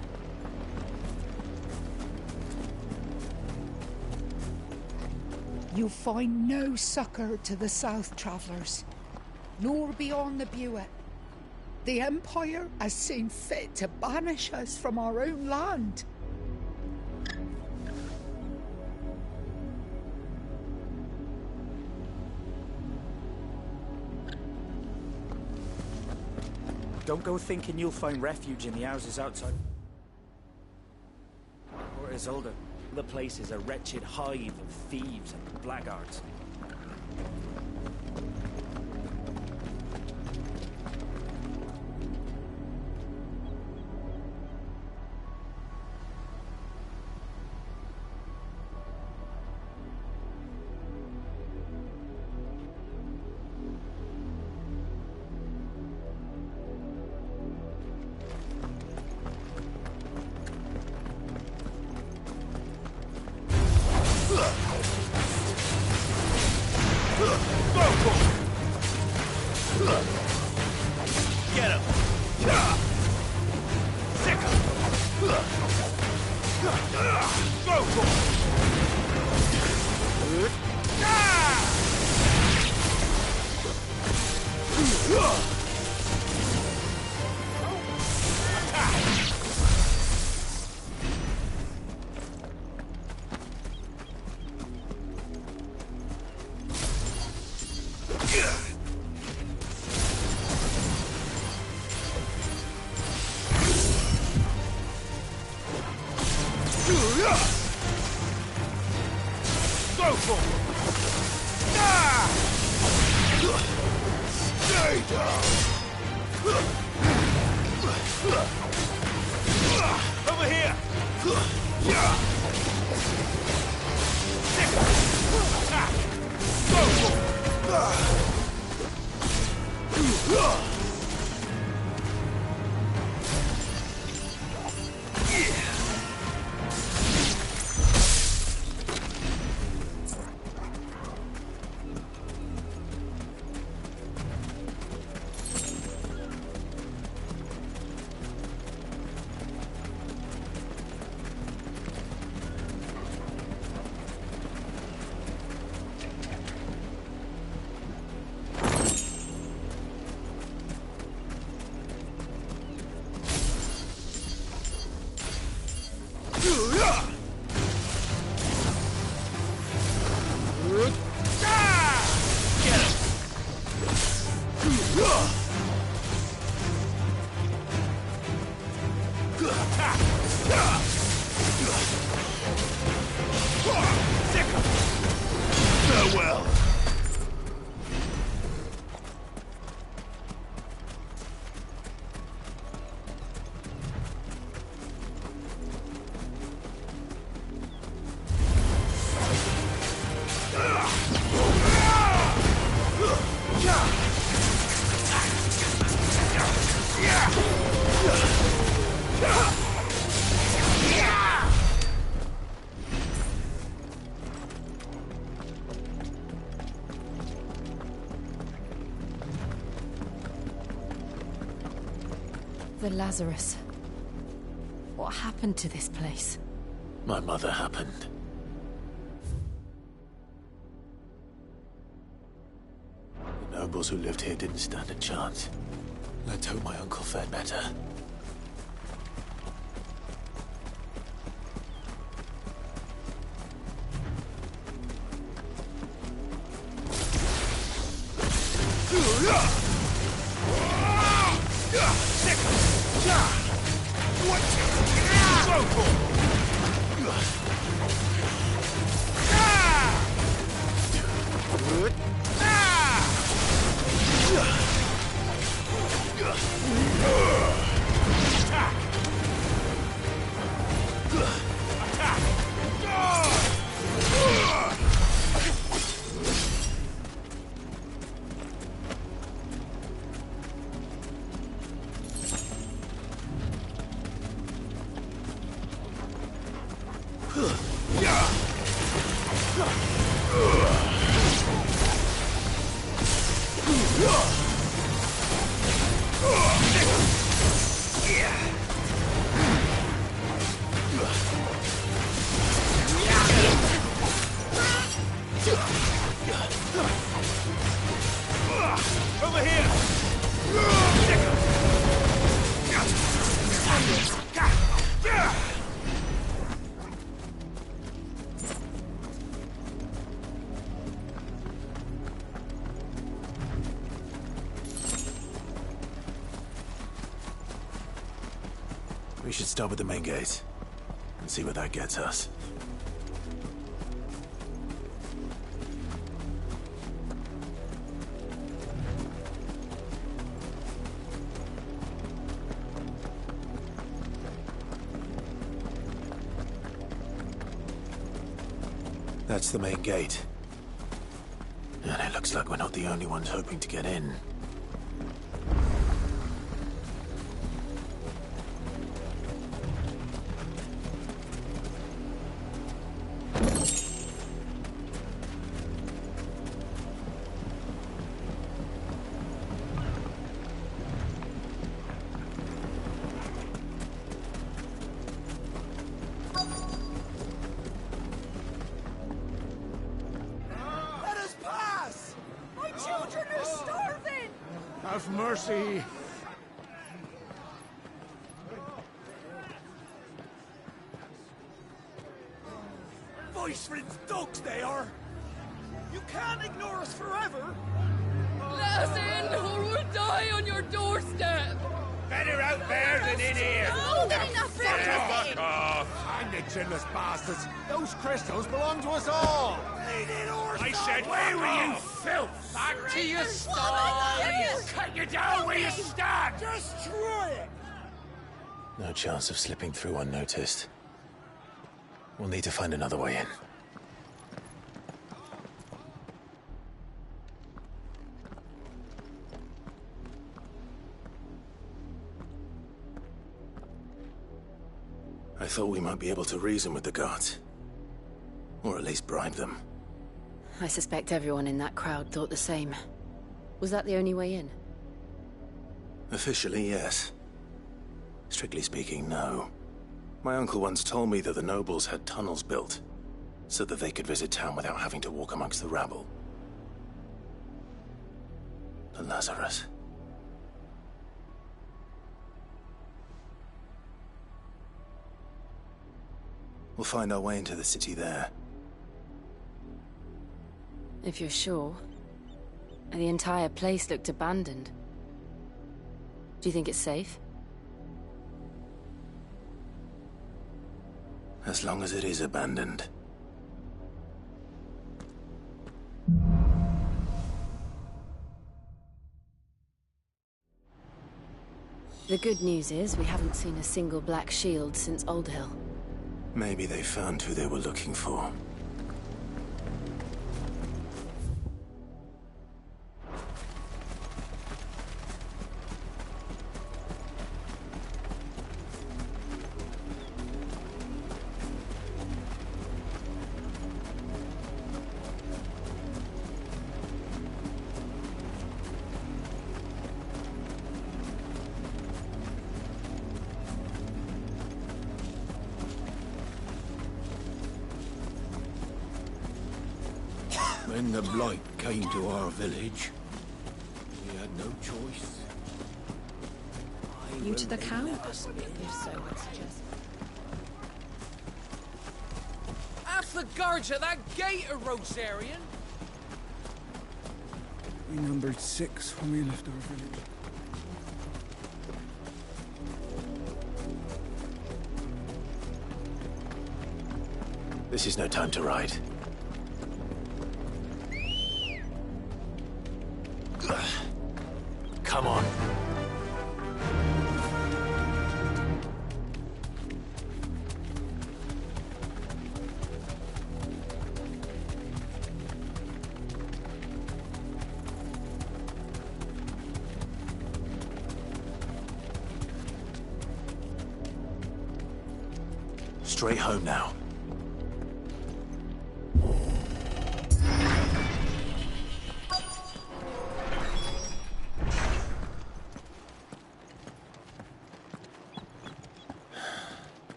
You find no succor to the south travellers, nor beyond the Buet. The Empire has seen fit to banish us from our own land. Don't go thinking you'll find refuge in the houses outside. Or Isolde. The place is a wretched hive of thieves and blackguards. Get him! Sick him! Go for Go for it! Stay down! Over here! Attack! Go for it! The Lazarus. What happened to this place? My mother happened. The nobles who lived here didn't stand a chance. Let's hope my uncle fared better. Over here! We should start with the main gate and see where that gets us. That's the main gate. And it looks like we're not the only ones hoping to get in. Let us pass! My children are starving! Have mercy. Voice rinse dogs they are! You can't ignore us forever! Let us in, or we'll die on your doorstep! Better out there than in here! More than enough room to Fuck sit. off! Hang the chinless bastards. Those crystals belong to us all. I said, Where fuck were you, off! filth? Back to your What am I stalls! Cut you down where you stand! Destroy it! No chance of slipping through unnoticed. We'll need to find another way in. I thought we might be able to reason with the guards. Or at least bribe them. I suspect everyone in that crowd thought the same. Was that the only way in? Officially, yes. Strictly speaking, no. My uncle once told me that the nobles had tunnels built, so that they could visit town without having to walk amongst the rabble. The Lazarus. We'll find our way into the city there. If you're sure. The entire place looked abandoned. Do you think it's safe? As long as it is abandoned. The good news is we haven't seen a single black shield since Old Hill. Maybe they found who they were looking for. When the Blight came to our village, we had no choice. You to the Count? If so, I'd suggest. Half the guards at that gate are Rosarian. We numbered 6 when we left our village. This is no time to ride. Come on. Straight home now.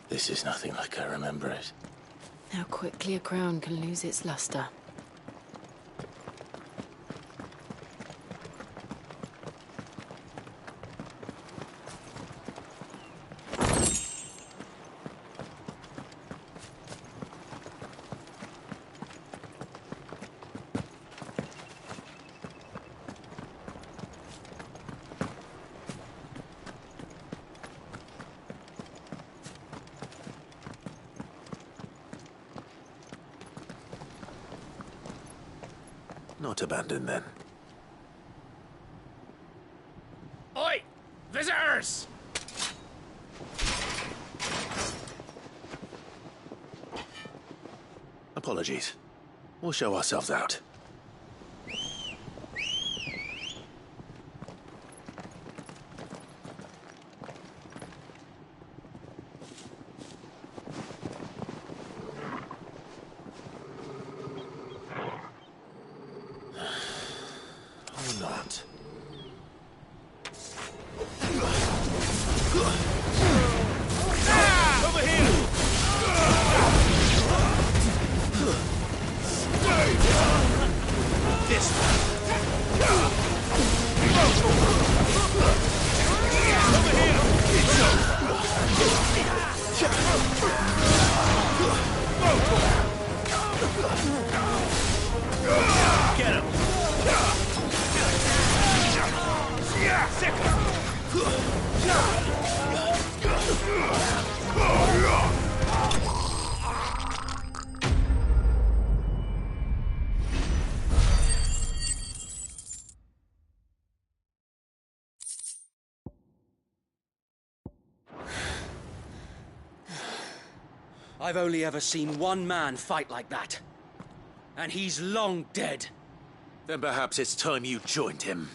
This is nothing like I remember it. How quickly a crown can lose its luster. Not abandoned, then. Oi! Visitors! Apologies. We'll show ourselves out. Or not. Over here! This Get him! I've only ever seen one man fight like that. And he's long dead. Then perhaps it's time you joined him.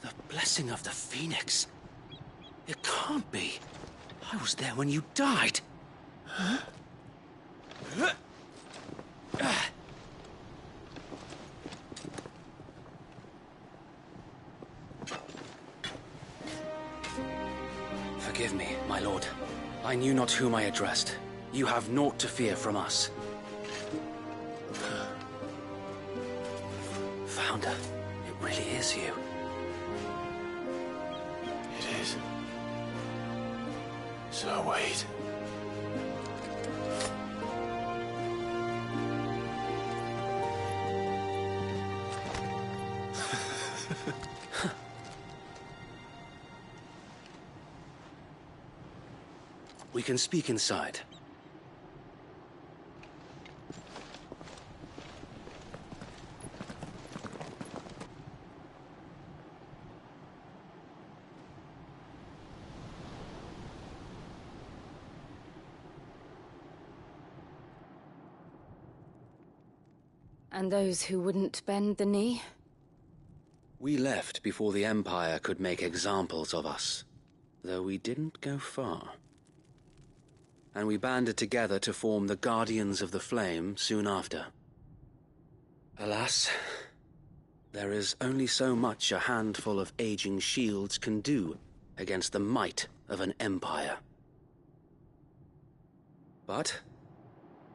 The blessing of the Phoenix. It can't be. I was there when you died. Huh? Forgive me, my lord. I knew not whom I addressed. You have naught to fear from us. Founder, it really is you. It is. So wait. We can speak inside. And those who wouldn't bend the knee? We left before the Empire could make examples of us, though we didn't go far. And we banded together to form the Guardians of the Flame soon after. Alas, there is only so much a handful of aging shields can do against the might of an empire. But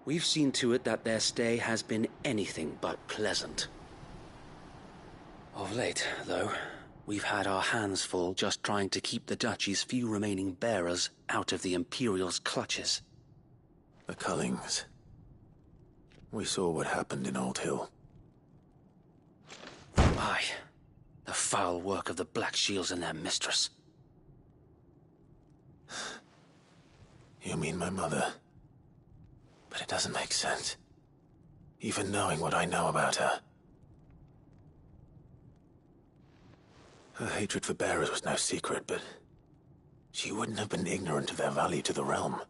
we've seen to it that their stay has been anything but pleasant. Of late, though, we've had our hands full just trying to keep the Duchy's few remaining bearers out of the Imperial's clutches. The Cullings. We saw what happened in Old Hill. Aye. The foul work of the Black Shields and their mistress. You mean my mother? But it doesn't make sense. Even knowing what I know about her. Her hatred for bearers was no secret, but she wouldn't have been ignorant of their value to the realm.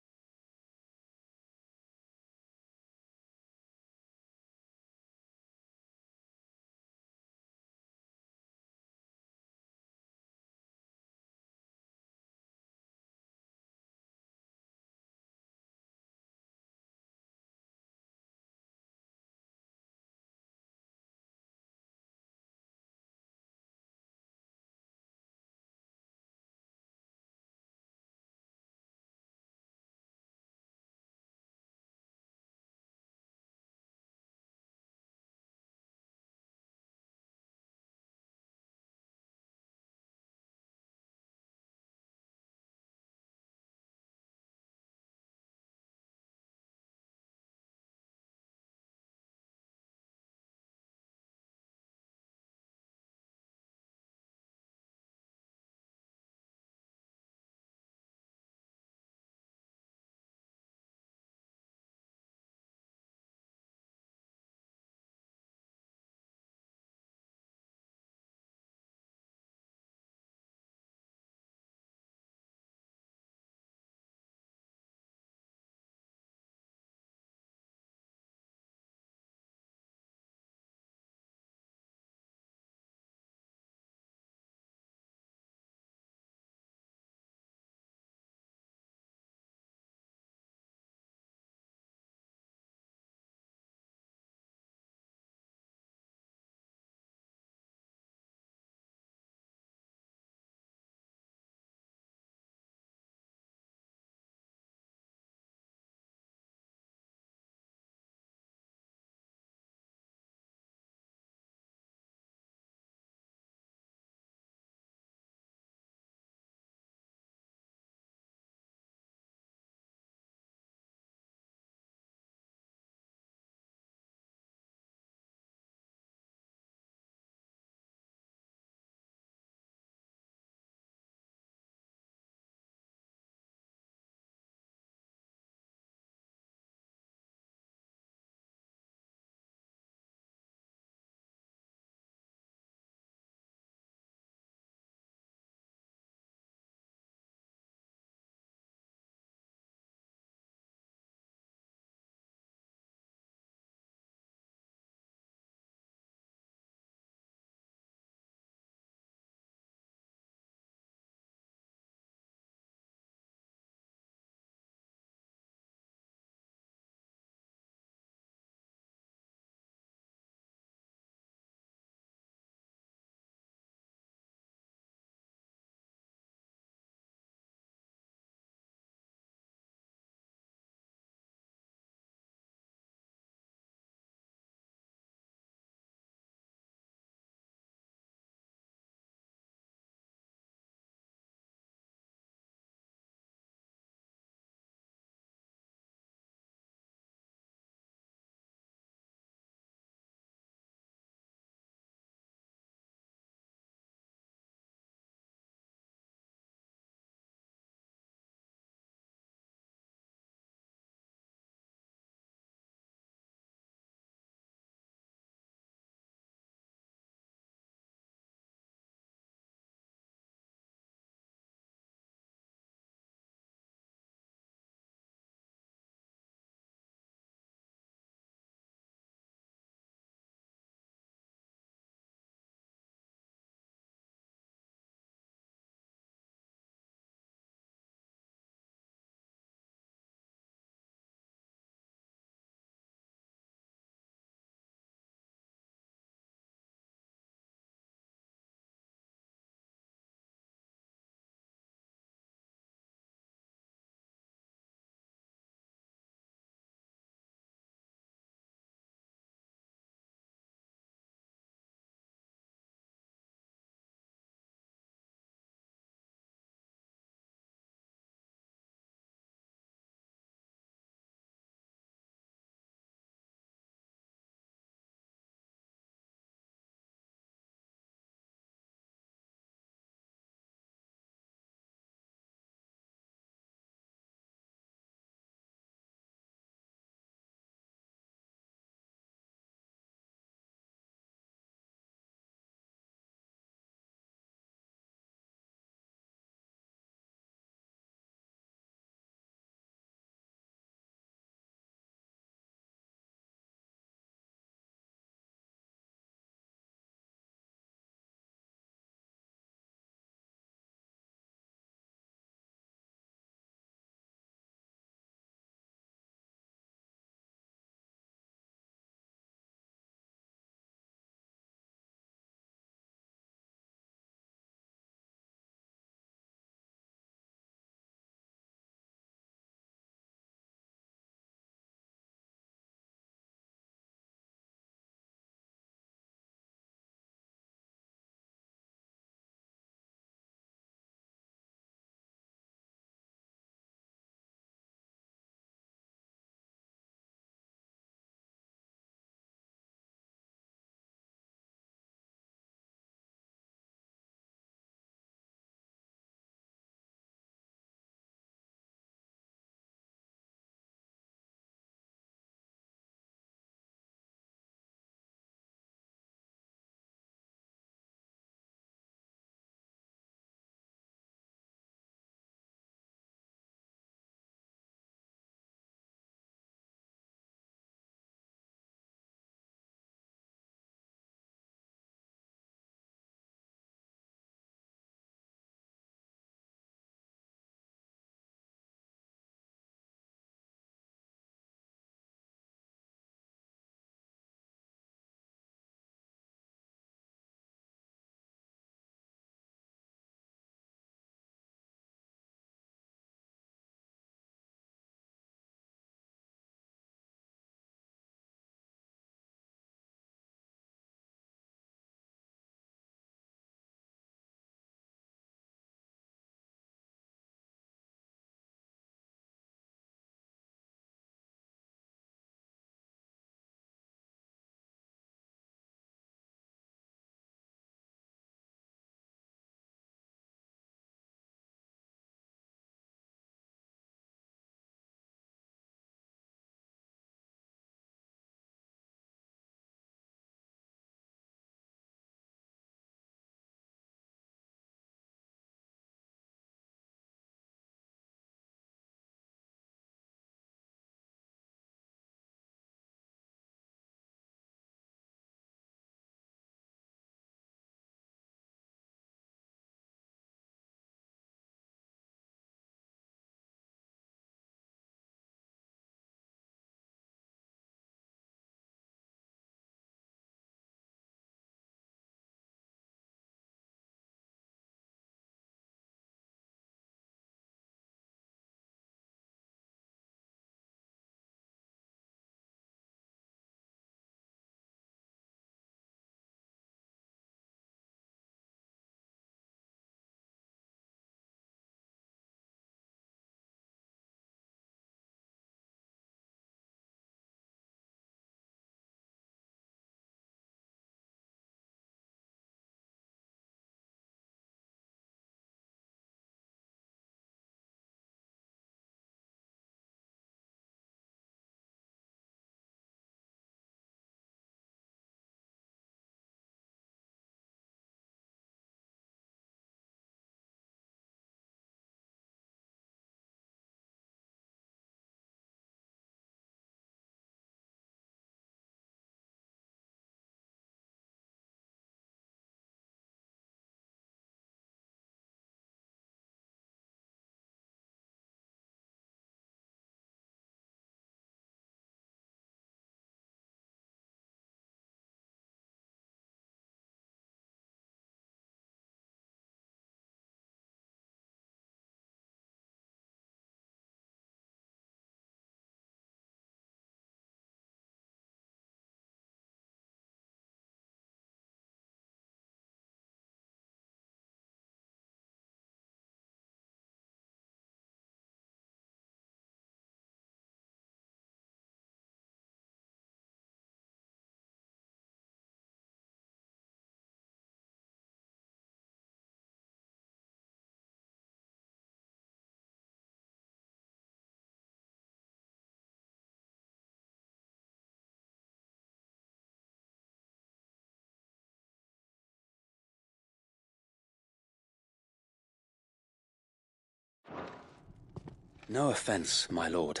No offense, my lord.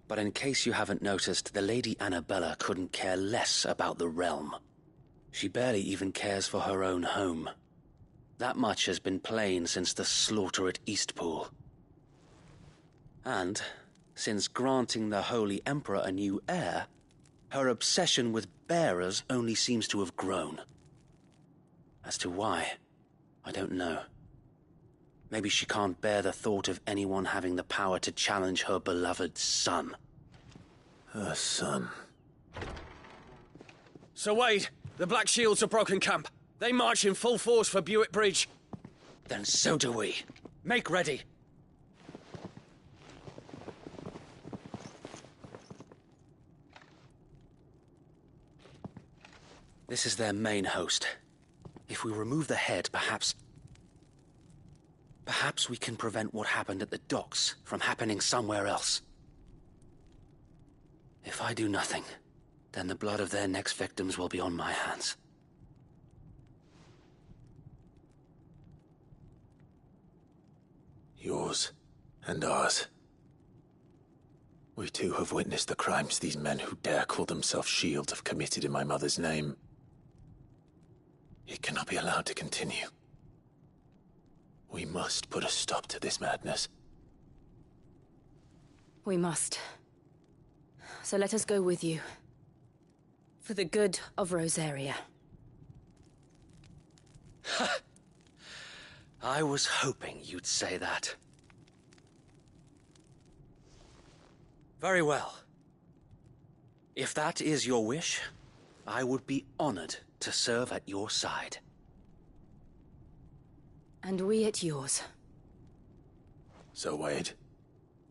But in case you haven't noticed, the Lady Annabella couldn't care less about the realm. She barely even cares for her own home. That much has been plain since the slaughter at Eastpool. And, since granting the Holy Emperor a new heir, her obsession with bearers only seems to have grown. As to why, I don't know. Maybe she can't bear the thought of anyone having the power to challenge her beloved son. Her son. Sir Wade, the Black Shields have broken camp. They march in full force for Buick Bridge. Then so do we. Make ready. This is their main host. If we remove the head, perhaps we can prevent what happened at the docks from happening somewhere else. If I do nothing, then the blood of their next victims will be on my hands. Yours and ours. We too have witnessed the crimes these men who dare call themselves Shield have committed in my mother's name. It cannot be allowed to continue. We must put a stop to this madness. We must. So let us go with you. For the good of Rosaria. I was hoping you'd say that. Very well. If that is your wish, I would be honored to serve at your side. And we at yours. So, Wade,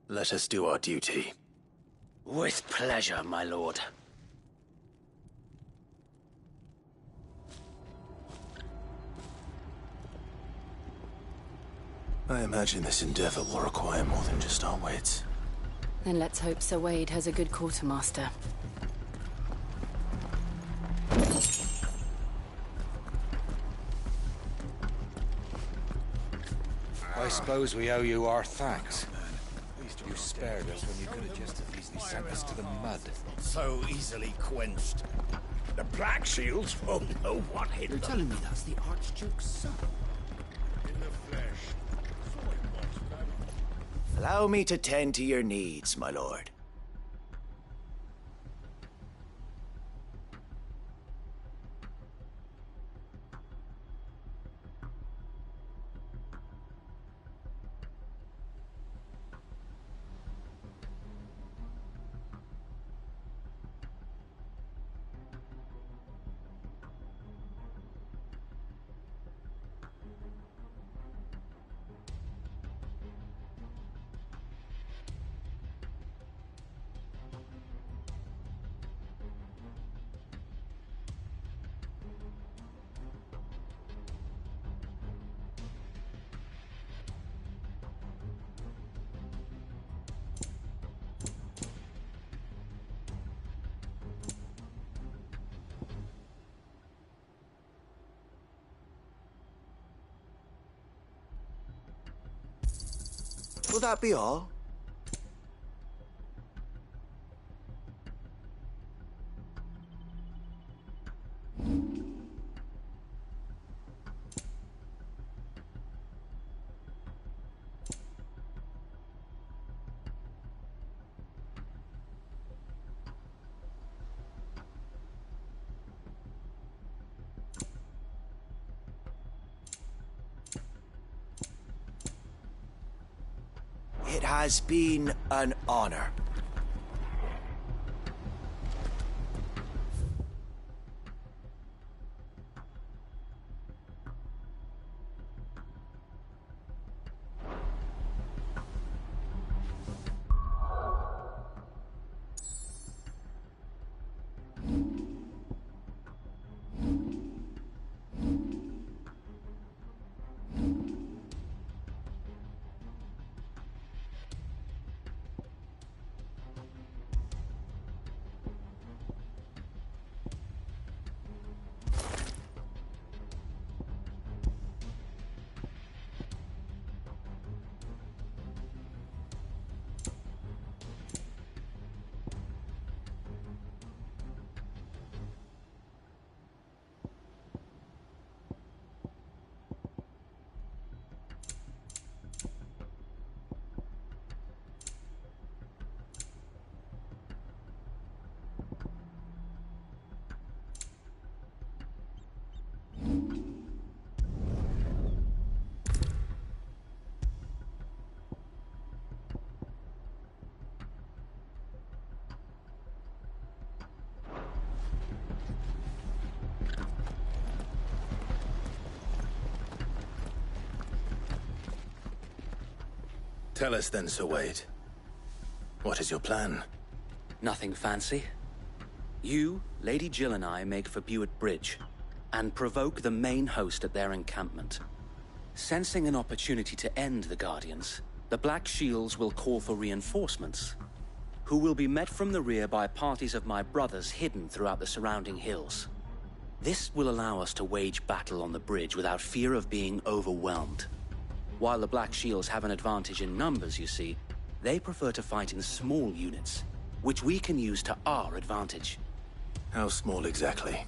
let us do our duty. With pleasure, my lord. I imagine this endeavor will require more than just our wits. Then let's hope Sir Wade has a good quartermaster. I suppose we owe you our thanks. You spared us when you could have just as easily sent us to the mud. So easily quenched. The Black Shields won't know what hit them. You're telling me that's the Archduke's son? In the flesh. Allow me to tend to your needs, my lord. Will that be all? It has been an honor. Tell us then, Sir Wade. What is your plan? Nothing fancy. You, Lady Jill and I make for Buett Bridge, and provoke the main host at their encampment. Sensing an opportunity to end the Guardians, the Black Shields will call for reinforcements, who will be met from the rear by parties of my brothers hidden throughout the surrounding hills. This will allow us to wage battle on the bridge without fear of being overwhelmed. While the Black Shields have an advantage in numbers, you see, they prefer to fight in small units, which we can use to our advantage. How small exactly?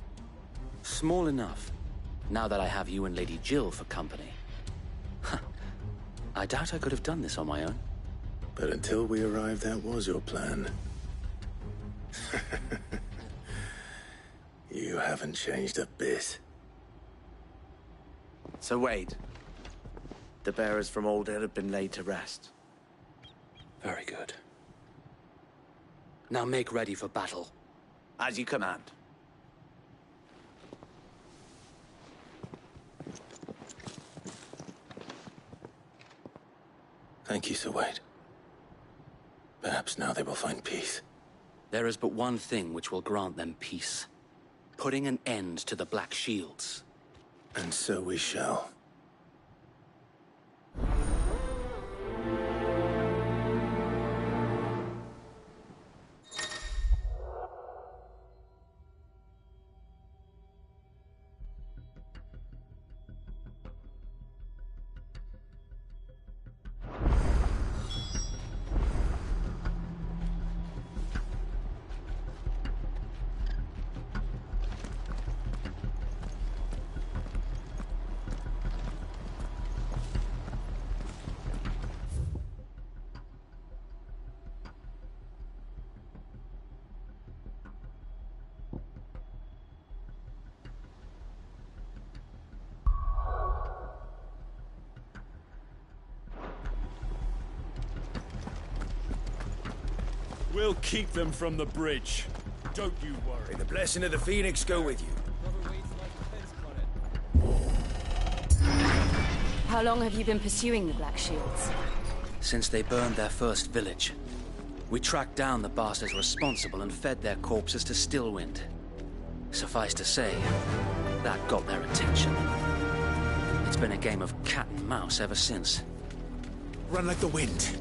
Small enough, now that I have you and Lady Jill for company. I doubt I could have done this on my own. But until we arrived, that was your plan. You haven't changed a bit. So Wade, the bearers from Old Hill have been laid to rest. Very good. Now make ready for battle. As you command. Thank you, Sir Wade. Perhaps now they will find peace. There is but one thing which will grant them peace. Putting an end to the Black Shields. And so we shall. We'll keep them from the bridge. Don't you worry. May the blessing of the Phoenix go with you. How long have you been pursuing the Black Shields? Since they burned their first village. We tracked down the bastards responsible and fed their corpses to Stillwind. Suffice to say, that got their attention. It's been a game of cat and mouse ever since. Run like the wind.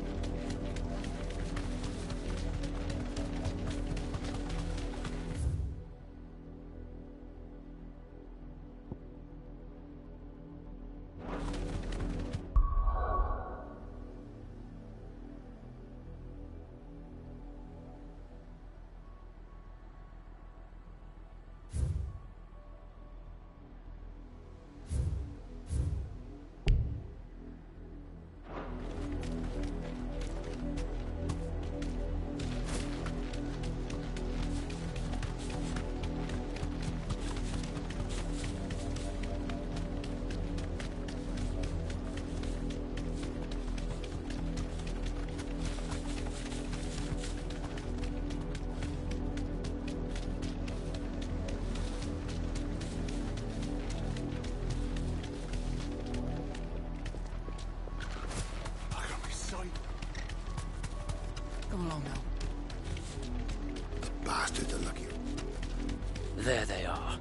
There they are.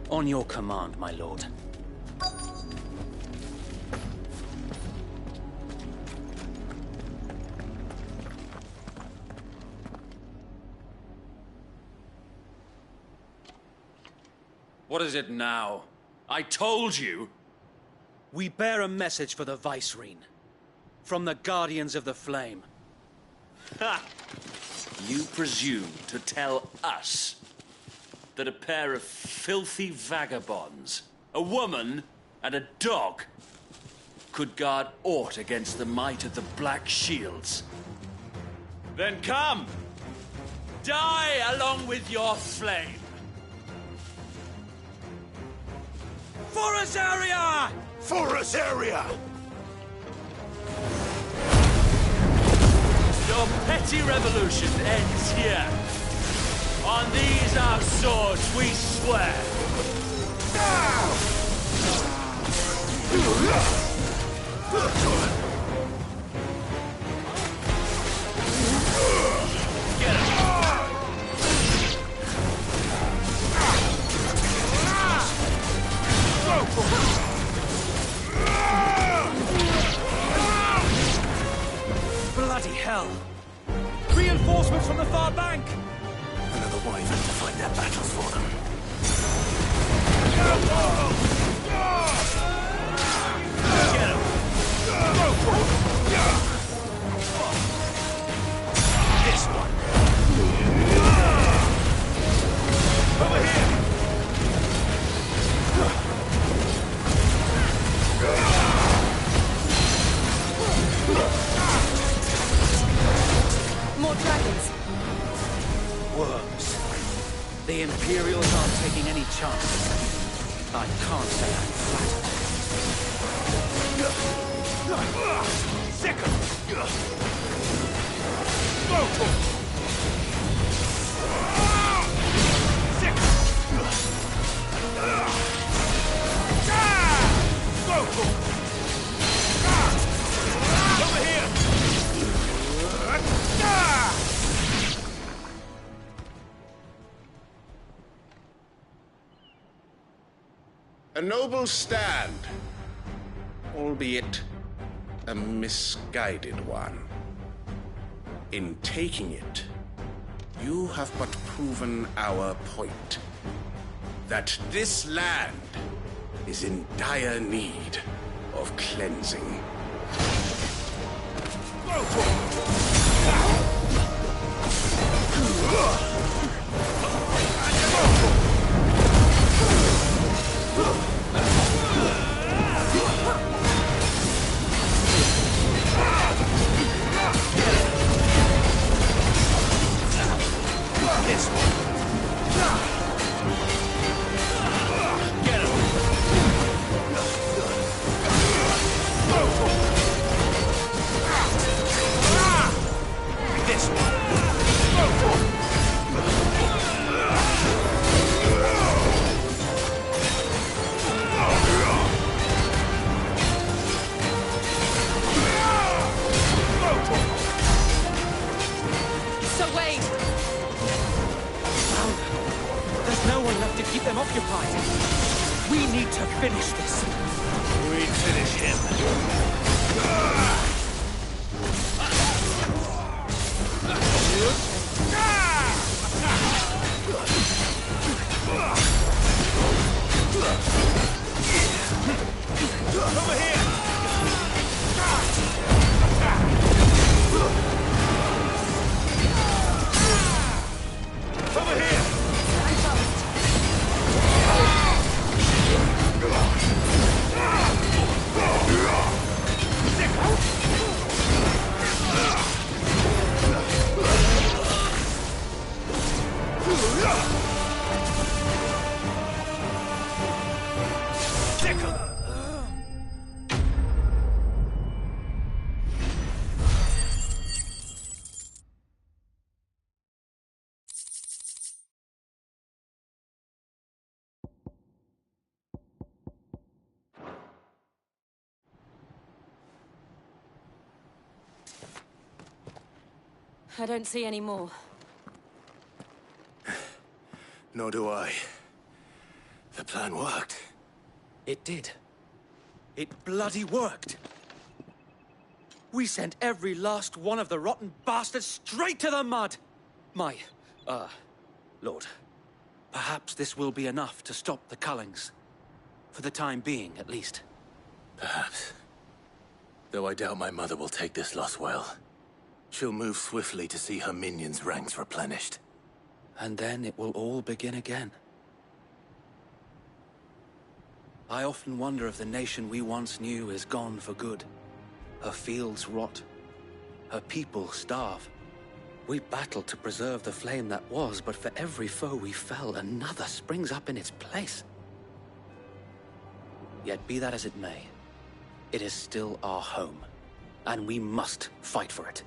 On your command, my lord. What is it now? I told you! We bear a message for the Vicereine. From the Guardians of the Flame. Ha! You presume to tell us that a pair of filthy vagabonds, a woman and a dog, could guard aught against the might of the Black Shields? Then come! Die along with your flame! For Azaria! For Azaria! Your petty revolution ends here. On these our swords we swear. Wyvern to fight their battles for them. Get him! This one! Over here! More dragons. Worms. The Imperials aren't taking any chances. I can't say I'm flattered. Sick of Go for it! Sick Go for it! Over here! A noble stand, albeit a misguided one. In taking it, you have but proven our point. That this land is in dire need of cleansing. This one. Get him. This one. So Wade! There's no one left to keep them occupied. We need to finish this. We finish him. Over here! Over here! I don't see any more. Nor do I. The plan worked. It did. It bloody worked. We sent every last one of the rotten bastards straight to the mud! My, Lord, perhaps this will be enough to stop the Cullings. For the time being, at least. Perhaps. Though I doubt my mother will take this loss well. She'll move swiftly to see her minions' ranks replenished. And then it will all begin again. I often wonder if the nation we once knew is gone for good. Her fields rot. Her people starve. We battled to preserve the flame that was, but for every foe we fell, another springs up in its place. Yet be that as it may, it is still our home, and we must fight for it.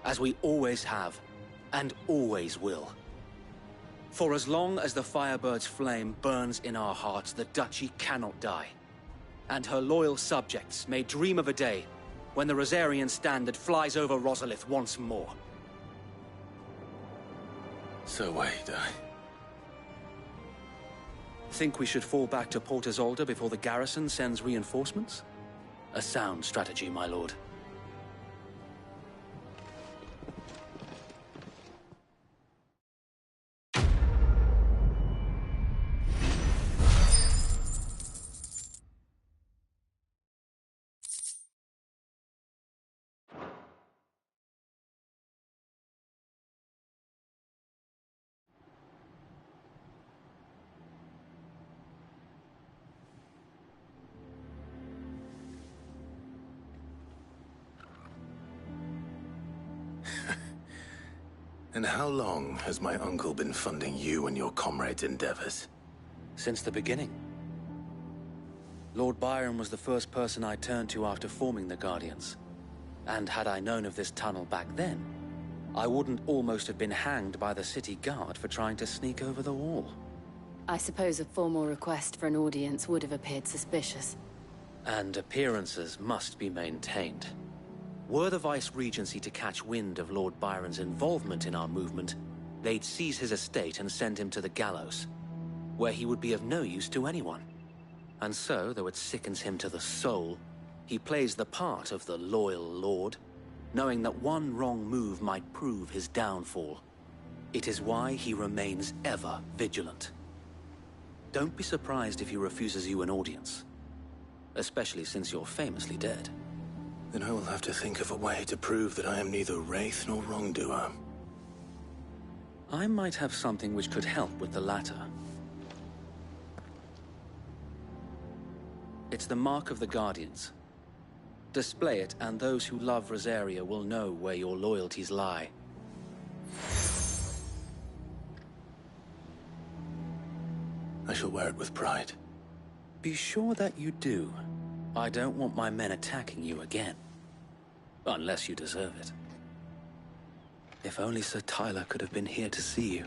As we always have, and always will. For as long as the Firebird's flame burns in our hearts, the Duchy cannot die. And her loyal subjects may dream of a day when the Rosarian standard flies over Rosalith once more. So wait, Think we should fall back to Port Isolde before the garrison sends reinforcements? A sound strategy, my lord. And how long has my uncle been funding you and your comrades' endeavors? Since the beginning. Lord Byron was the first person I turned to after forming the Guardians. And had I known of this tunnel back then, I wouldn't almost have been hanged by the city guard for trying to sneak over the wall. I suppose a formal request for an audience would have appeared suspicious. And appearances must be maintained. Were the Vice-Regency to catch wind of Lord Byron's involvement in our movement, they'd seize his estate and send him to the gallows, where he would be of no use to anyone. And so, though it sickens him to the soul, he plays the part of the loyal lord, knowing that one wrong move might prove his downfall. It is why he remains ever vigilant. Don't be surprised if he refuses you an audience, especially since you're famously dead. Then I will have to think of a way to prove that I am neither wraith nor wrongdoer. I might have something which could help with the latter. It's the mark of the Guardians. Display it, and those who love Rosaria will know where your loyalties lie. I shall wear it with pride. Be sure that you do. I don't want my men attacking you again. Unless you deserve it. If only Sir Tyler could have been here to see you.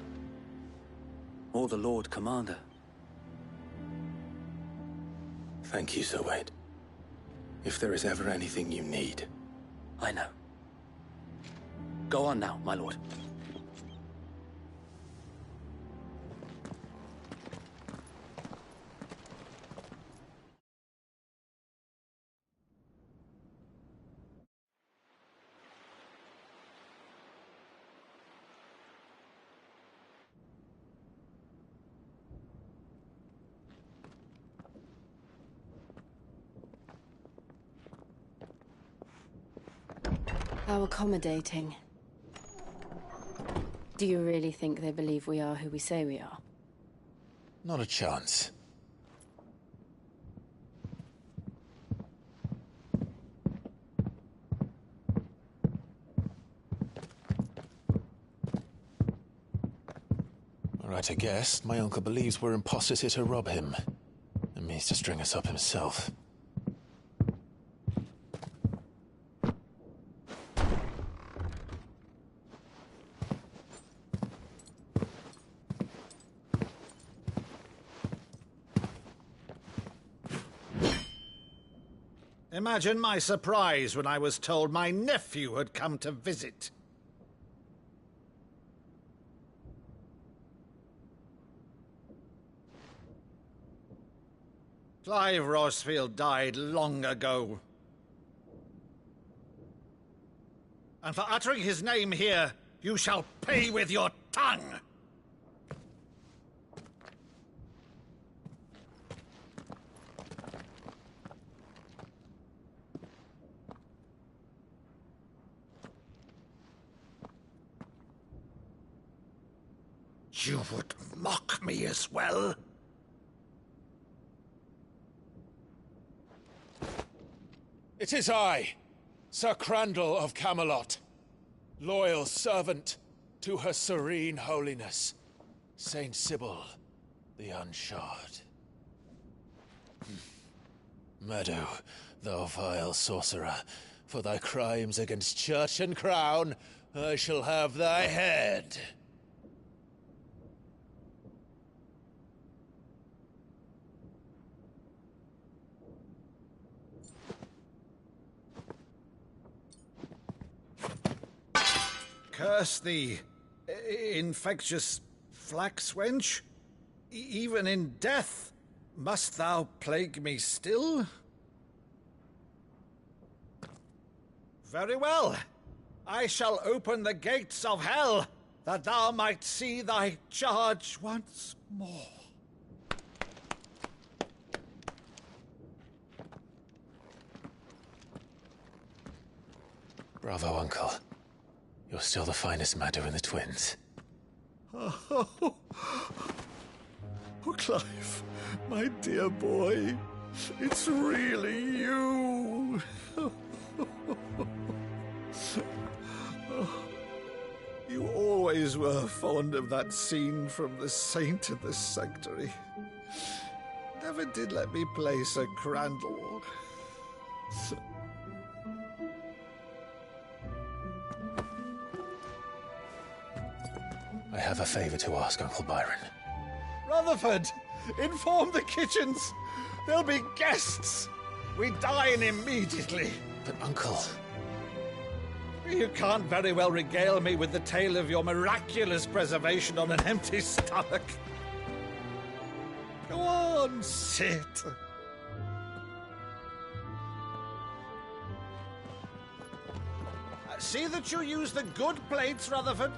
Or the Lord Commander. Thank you, Sir Wade. If there is ever anything you need. I know. Go on now, my lord. How accommodating. Do you really think they believe we are who we say we are? Not a chance. Right, I guess. My uncle believes we're imposters here to rob him. And means to string us up himself. Imagine my surprise when I was told my nephew had come to visit. Clive Rosfield died long ago. And for uttering his name here, you shall pay with your tongue! You would mock me as well? It is I, Sir Crandall of Camelot, loyal servant to Her Serene Holiness, Saint Sybil the Unshod. Meadow, thou vile sorcerer, for thy crimes against church and crown, I shall have thy head. Curse thee, infectious flax wench. Even in death, must thou plague me still? Very well. I shall open the gates of hell, that thou might see thy charge once more. Bravo, Uncle. You're still the finest Meadow in the twins. Oh, Clive, my dear boy, it's really you. You always always were fond of that scene from The Saint of the Sanctuary. Never did let me play Sir Crandall. I have a favor to ask, Uncle Byron. Rutherford, inform the kitchens. There'll be guests. We dine immediately. But, Uncle... You can't very well regale me with the tale of your miraculous preservation on an empty stomach. Go on, sit. See that you use the good plates, Rutherford.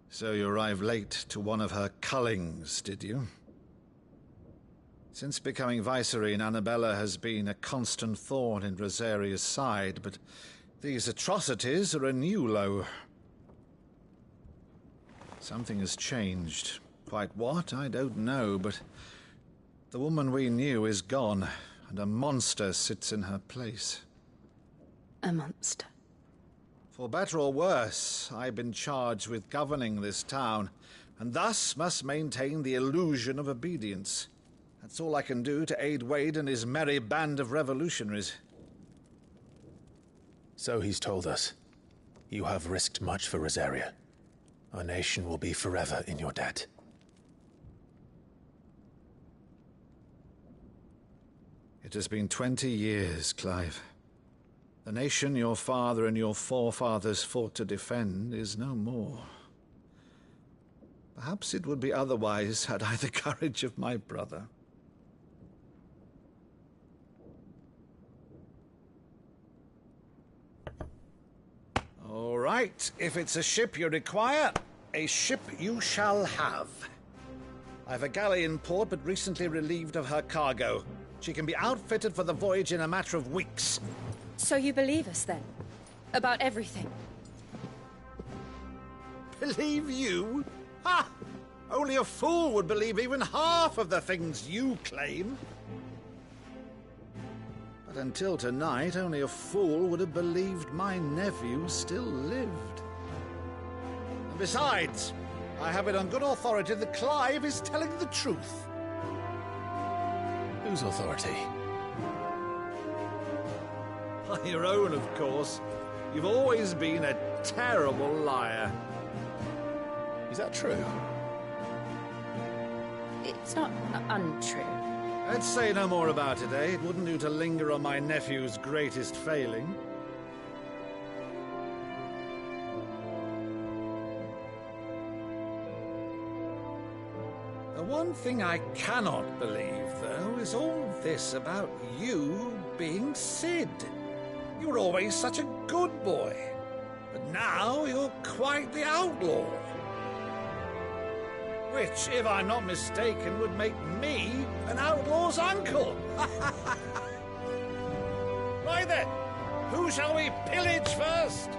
So you arrived late to one of her cullings, did you? Since becoming Vicereine, Annabella has been a constant thorn in Rosaria's side, but these atrocities are a new low. Something has changed. Quite what, I don't know, but the woman we knew is gone, and a monster sits in her place. A monster? For better or worse, I've been charged with governing this town, and thus must maintain the illusion of obedience. That's all I can do to aid Wade and his merry band of revolutionaries. So he's told us. You have risked much for Rosaria. Our nation will be forever in your debt. It has been 20 years, Clive. The nation your father and your forefathers fought to defend is no more. Perhaps it would be otherwise had I the courage of my brother. All right, if it's a ship you require, a ship you shall have. I've a galley in port, but recently relieved of her cargo. She can be outfitted for the voyage in a matter of weeks. So you believe us, then? About everything? Believe you? Ha! Only a fool would believe even half of the things you claim. But until tonight, only a fool would have believed my nephew still lived. And besides, I have it on good authority that Clive is telling the truth. Whose authority? Your own, of course. You've always been a terrible liar. Is that true? It's not untrue. Let's say no more about it, eh? It wouldn't do to linger on my nephew's greatest failing. The one thing I cannot believe, though, is all this about you being Sid. You were always such a good boy, but now you're quite the outlaw. Which, if I'm not mistaken, would make me an outlaw's uncle. Right then, who shall we pillage first?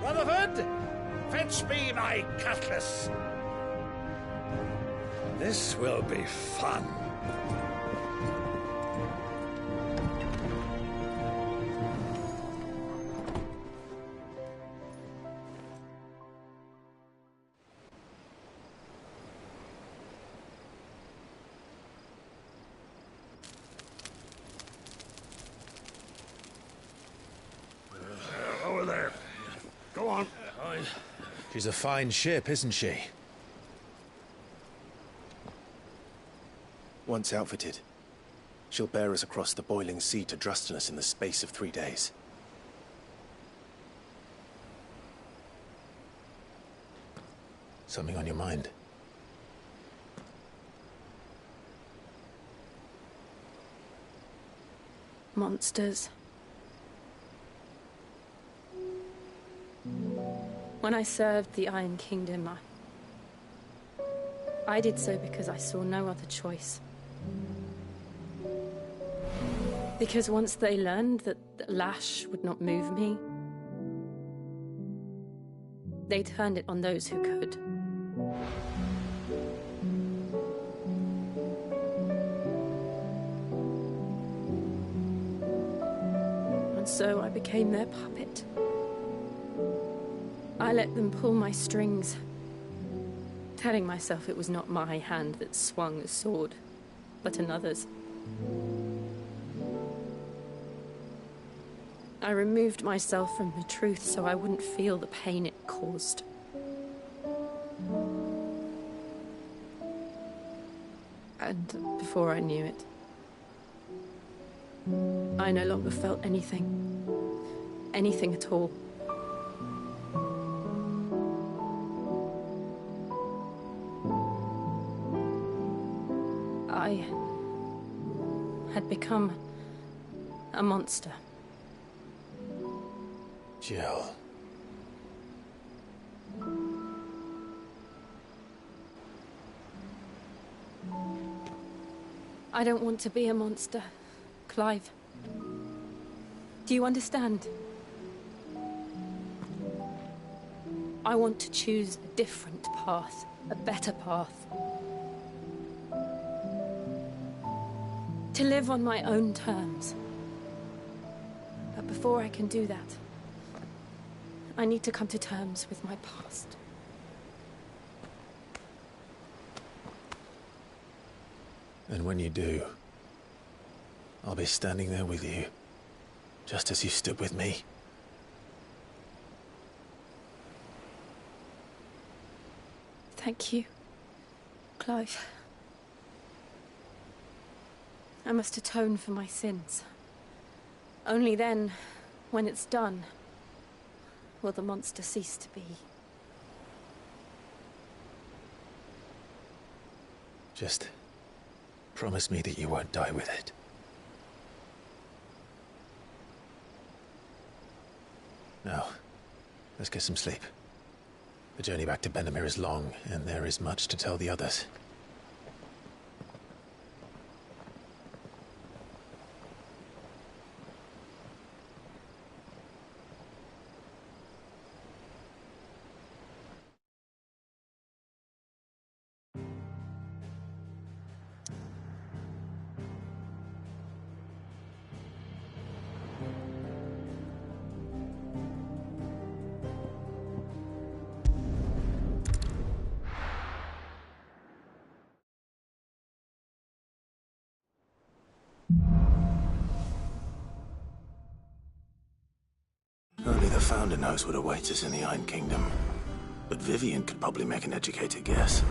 Rutherford, fetch me my cutlass. This will be fun. Over there. Go on. She's a fine ship, isn't she? Once outfitted, she'll bear us across the boiling sea to Drustinus in the space of 3 days. Something on your mind? Monsters. When I served the Iron Kingdom, I did so because I saw no other choice. Because once they learned that the lash would not move me, they turned it on those who could. so I became their puppet. I let them pull my strings, telling myself it was not my hand that swung a sword, but another's. I removed myself from the truth so I wouldn't feel the pain it caused. And before I knew it, I no longer felt anything. Anything at all. I had become a monster. Jill. I don't want to be a monster, Clive. Do you understand? I want to choose a different path, a better path. To live on my own terms. But before I can do that, I need to come to terms with my past. And when you do, I'll be standing there with you, just as you stood with me. Thank you, Clive. I must atone for my sins. Only then, when it's done, will the monster cease to be. Just promise me that you won't die with it. Now, let's get some sleep. The journey back to Benamir is long, and there is much to tell the others. Only the Founder knows what awaits us in the Iron Kingdom. But Vivian could probably make an educated guess.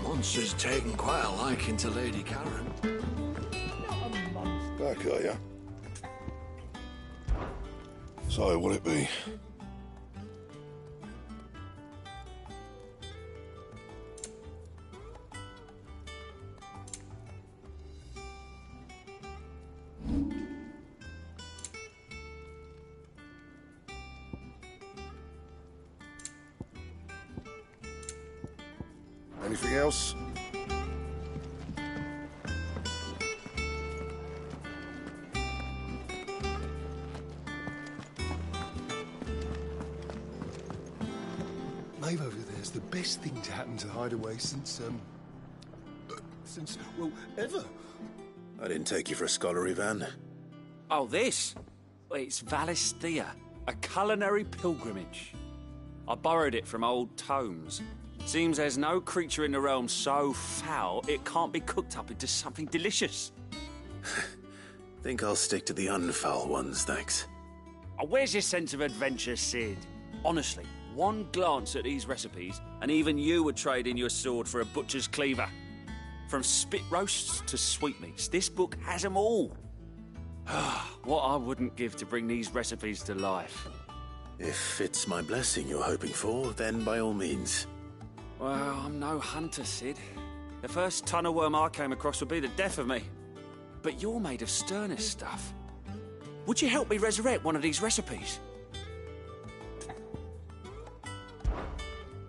Monster's taken quite a liking to Lady Karen. Back, are ya? So, what'll it be? Anything else? Maeve over there's the best thing to happen to Hideaway since, well, ever. I didn't take you for a scholar, Ivan. Oh, this? It's Valisthea, a culinary pilgrimage. I borrowed it from old tomes. Seems there's no creature in the realm so foul it can't be cooked up into something delicious. Think I'll stick to the unfoul ones, thanks. Oh, where's your sense of adventure, Sid? Honestly, one glance at these recipes, and even you would trade in your sword for a butcher's cleaver. From spit roasts to sweetmeats, this book has them all. What I wouldn't give to bring these recipes to life. If it's my blessing you're hoping for, then by all means. Well, I'm no hunter, Sid. The first ton of worm I came across would be the death of me. But you're made of sterner stuff. Would you help me resurrect one of these recipes?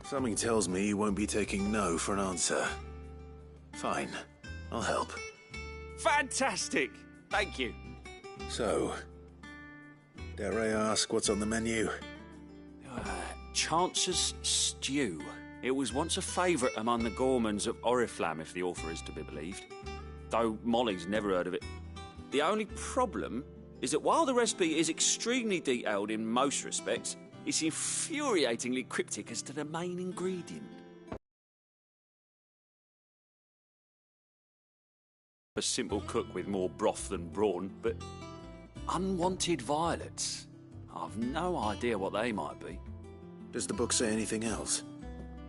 Something tells me you won't be taking no for an answer. Fine, I'll help. Fantastic! Thank you. So, dare I ask what's on the menu? Chance's Stew. It was once a favourite among the gourmands of Oriflamme, if the author is to be believed. Though Molly's never heard of it. The only problem is that while the recipe is extremely detailed in most respects, it's infuriatingly cryptic as to the main ingredient. A simple cook with more broth than brawn, but unwanted violets. I've no idea what they might be. Does the book say anything else?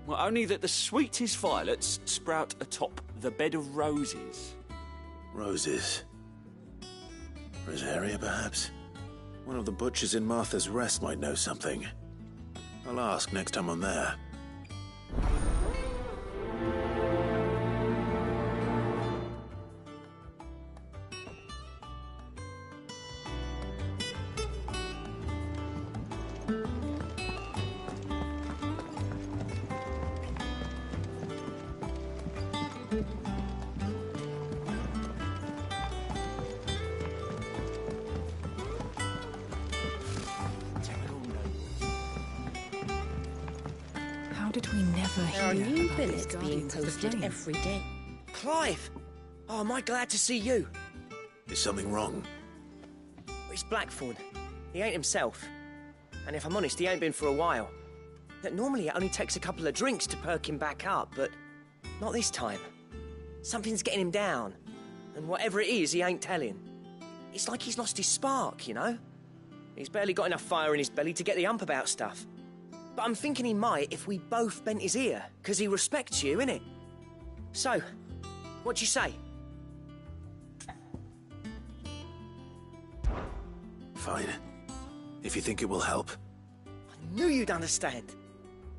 Well, only that the sweetest violets sprout atop the bed of roses. Roses. Rosaria, perhaps? One of the butchers in Martha's Rest might know something. I'll ask next time I'm there. How did we never There are hear new about billets these being Guardians of the posted Flame? every day. Clive! Oh, am I glad to see you? Is something wrong? It's Blackthorn. He ain't himself. And if I'm honest, he ain't been for a while. That normally it only takes a couple of drinks to perk him back up, but not this time. Something's getting him down. And whatever it is, he ain't telling. It's like he's lost his spark, you know? He's barely got enough fire in his belly to get the ump about stuff. But I'm thinking he might if we both bent his ear, because he respects you, innit? So, what do you say? Fine. If you think it will help. I knew you'd understand.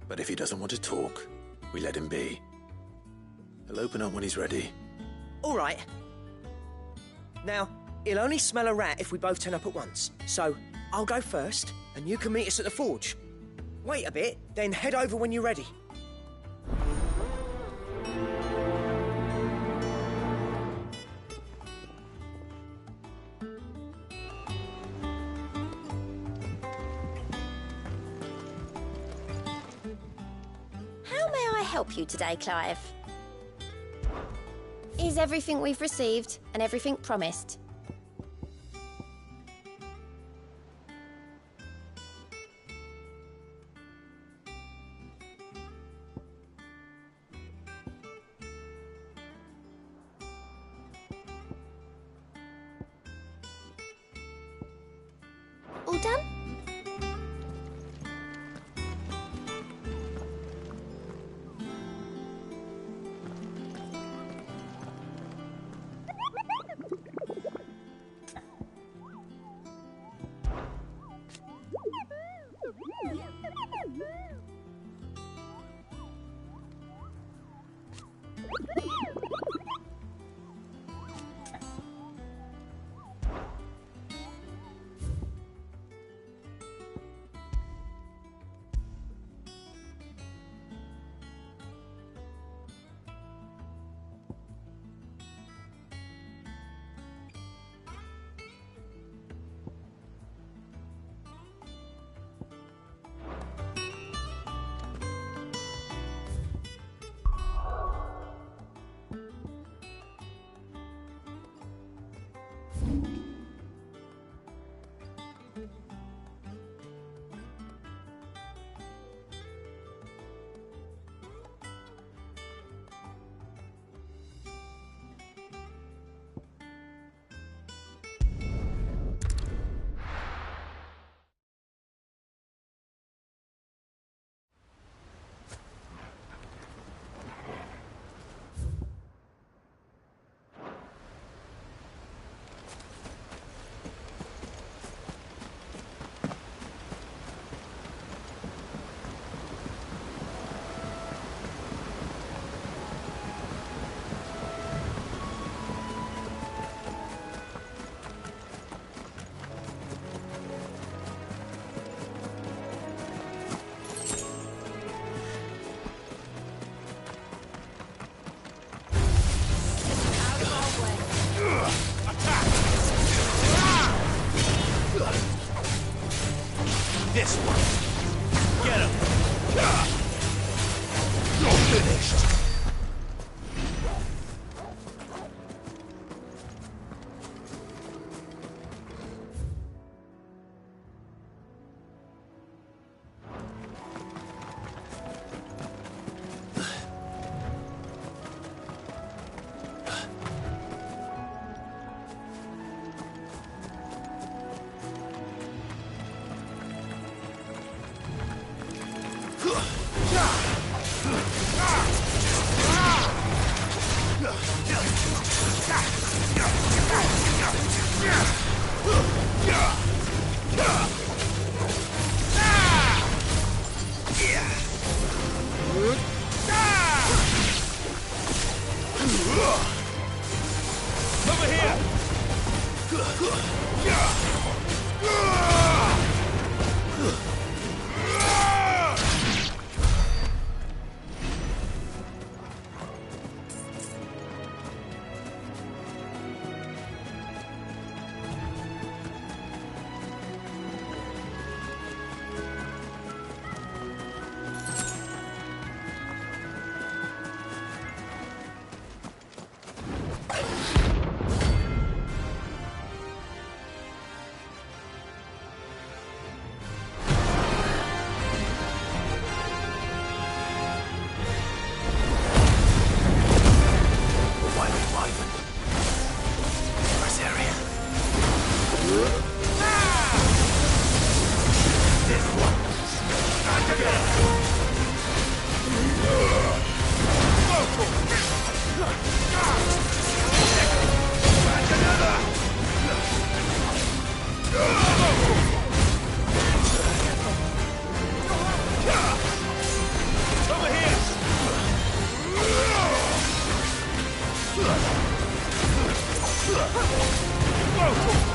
But if he doesn't want to talk, we let him be. He'll open up when he's ready. All right. Now, he'll only smell a rat if we both turn up at once. So, I'll go first, and you can meet us at the forge. Wait a bit, then head over when you're ready. How may I help you today, Clive? Is everything we've received and everything promised? All done? this one. Get him. You're finished. Over here! Over here!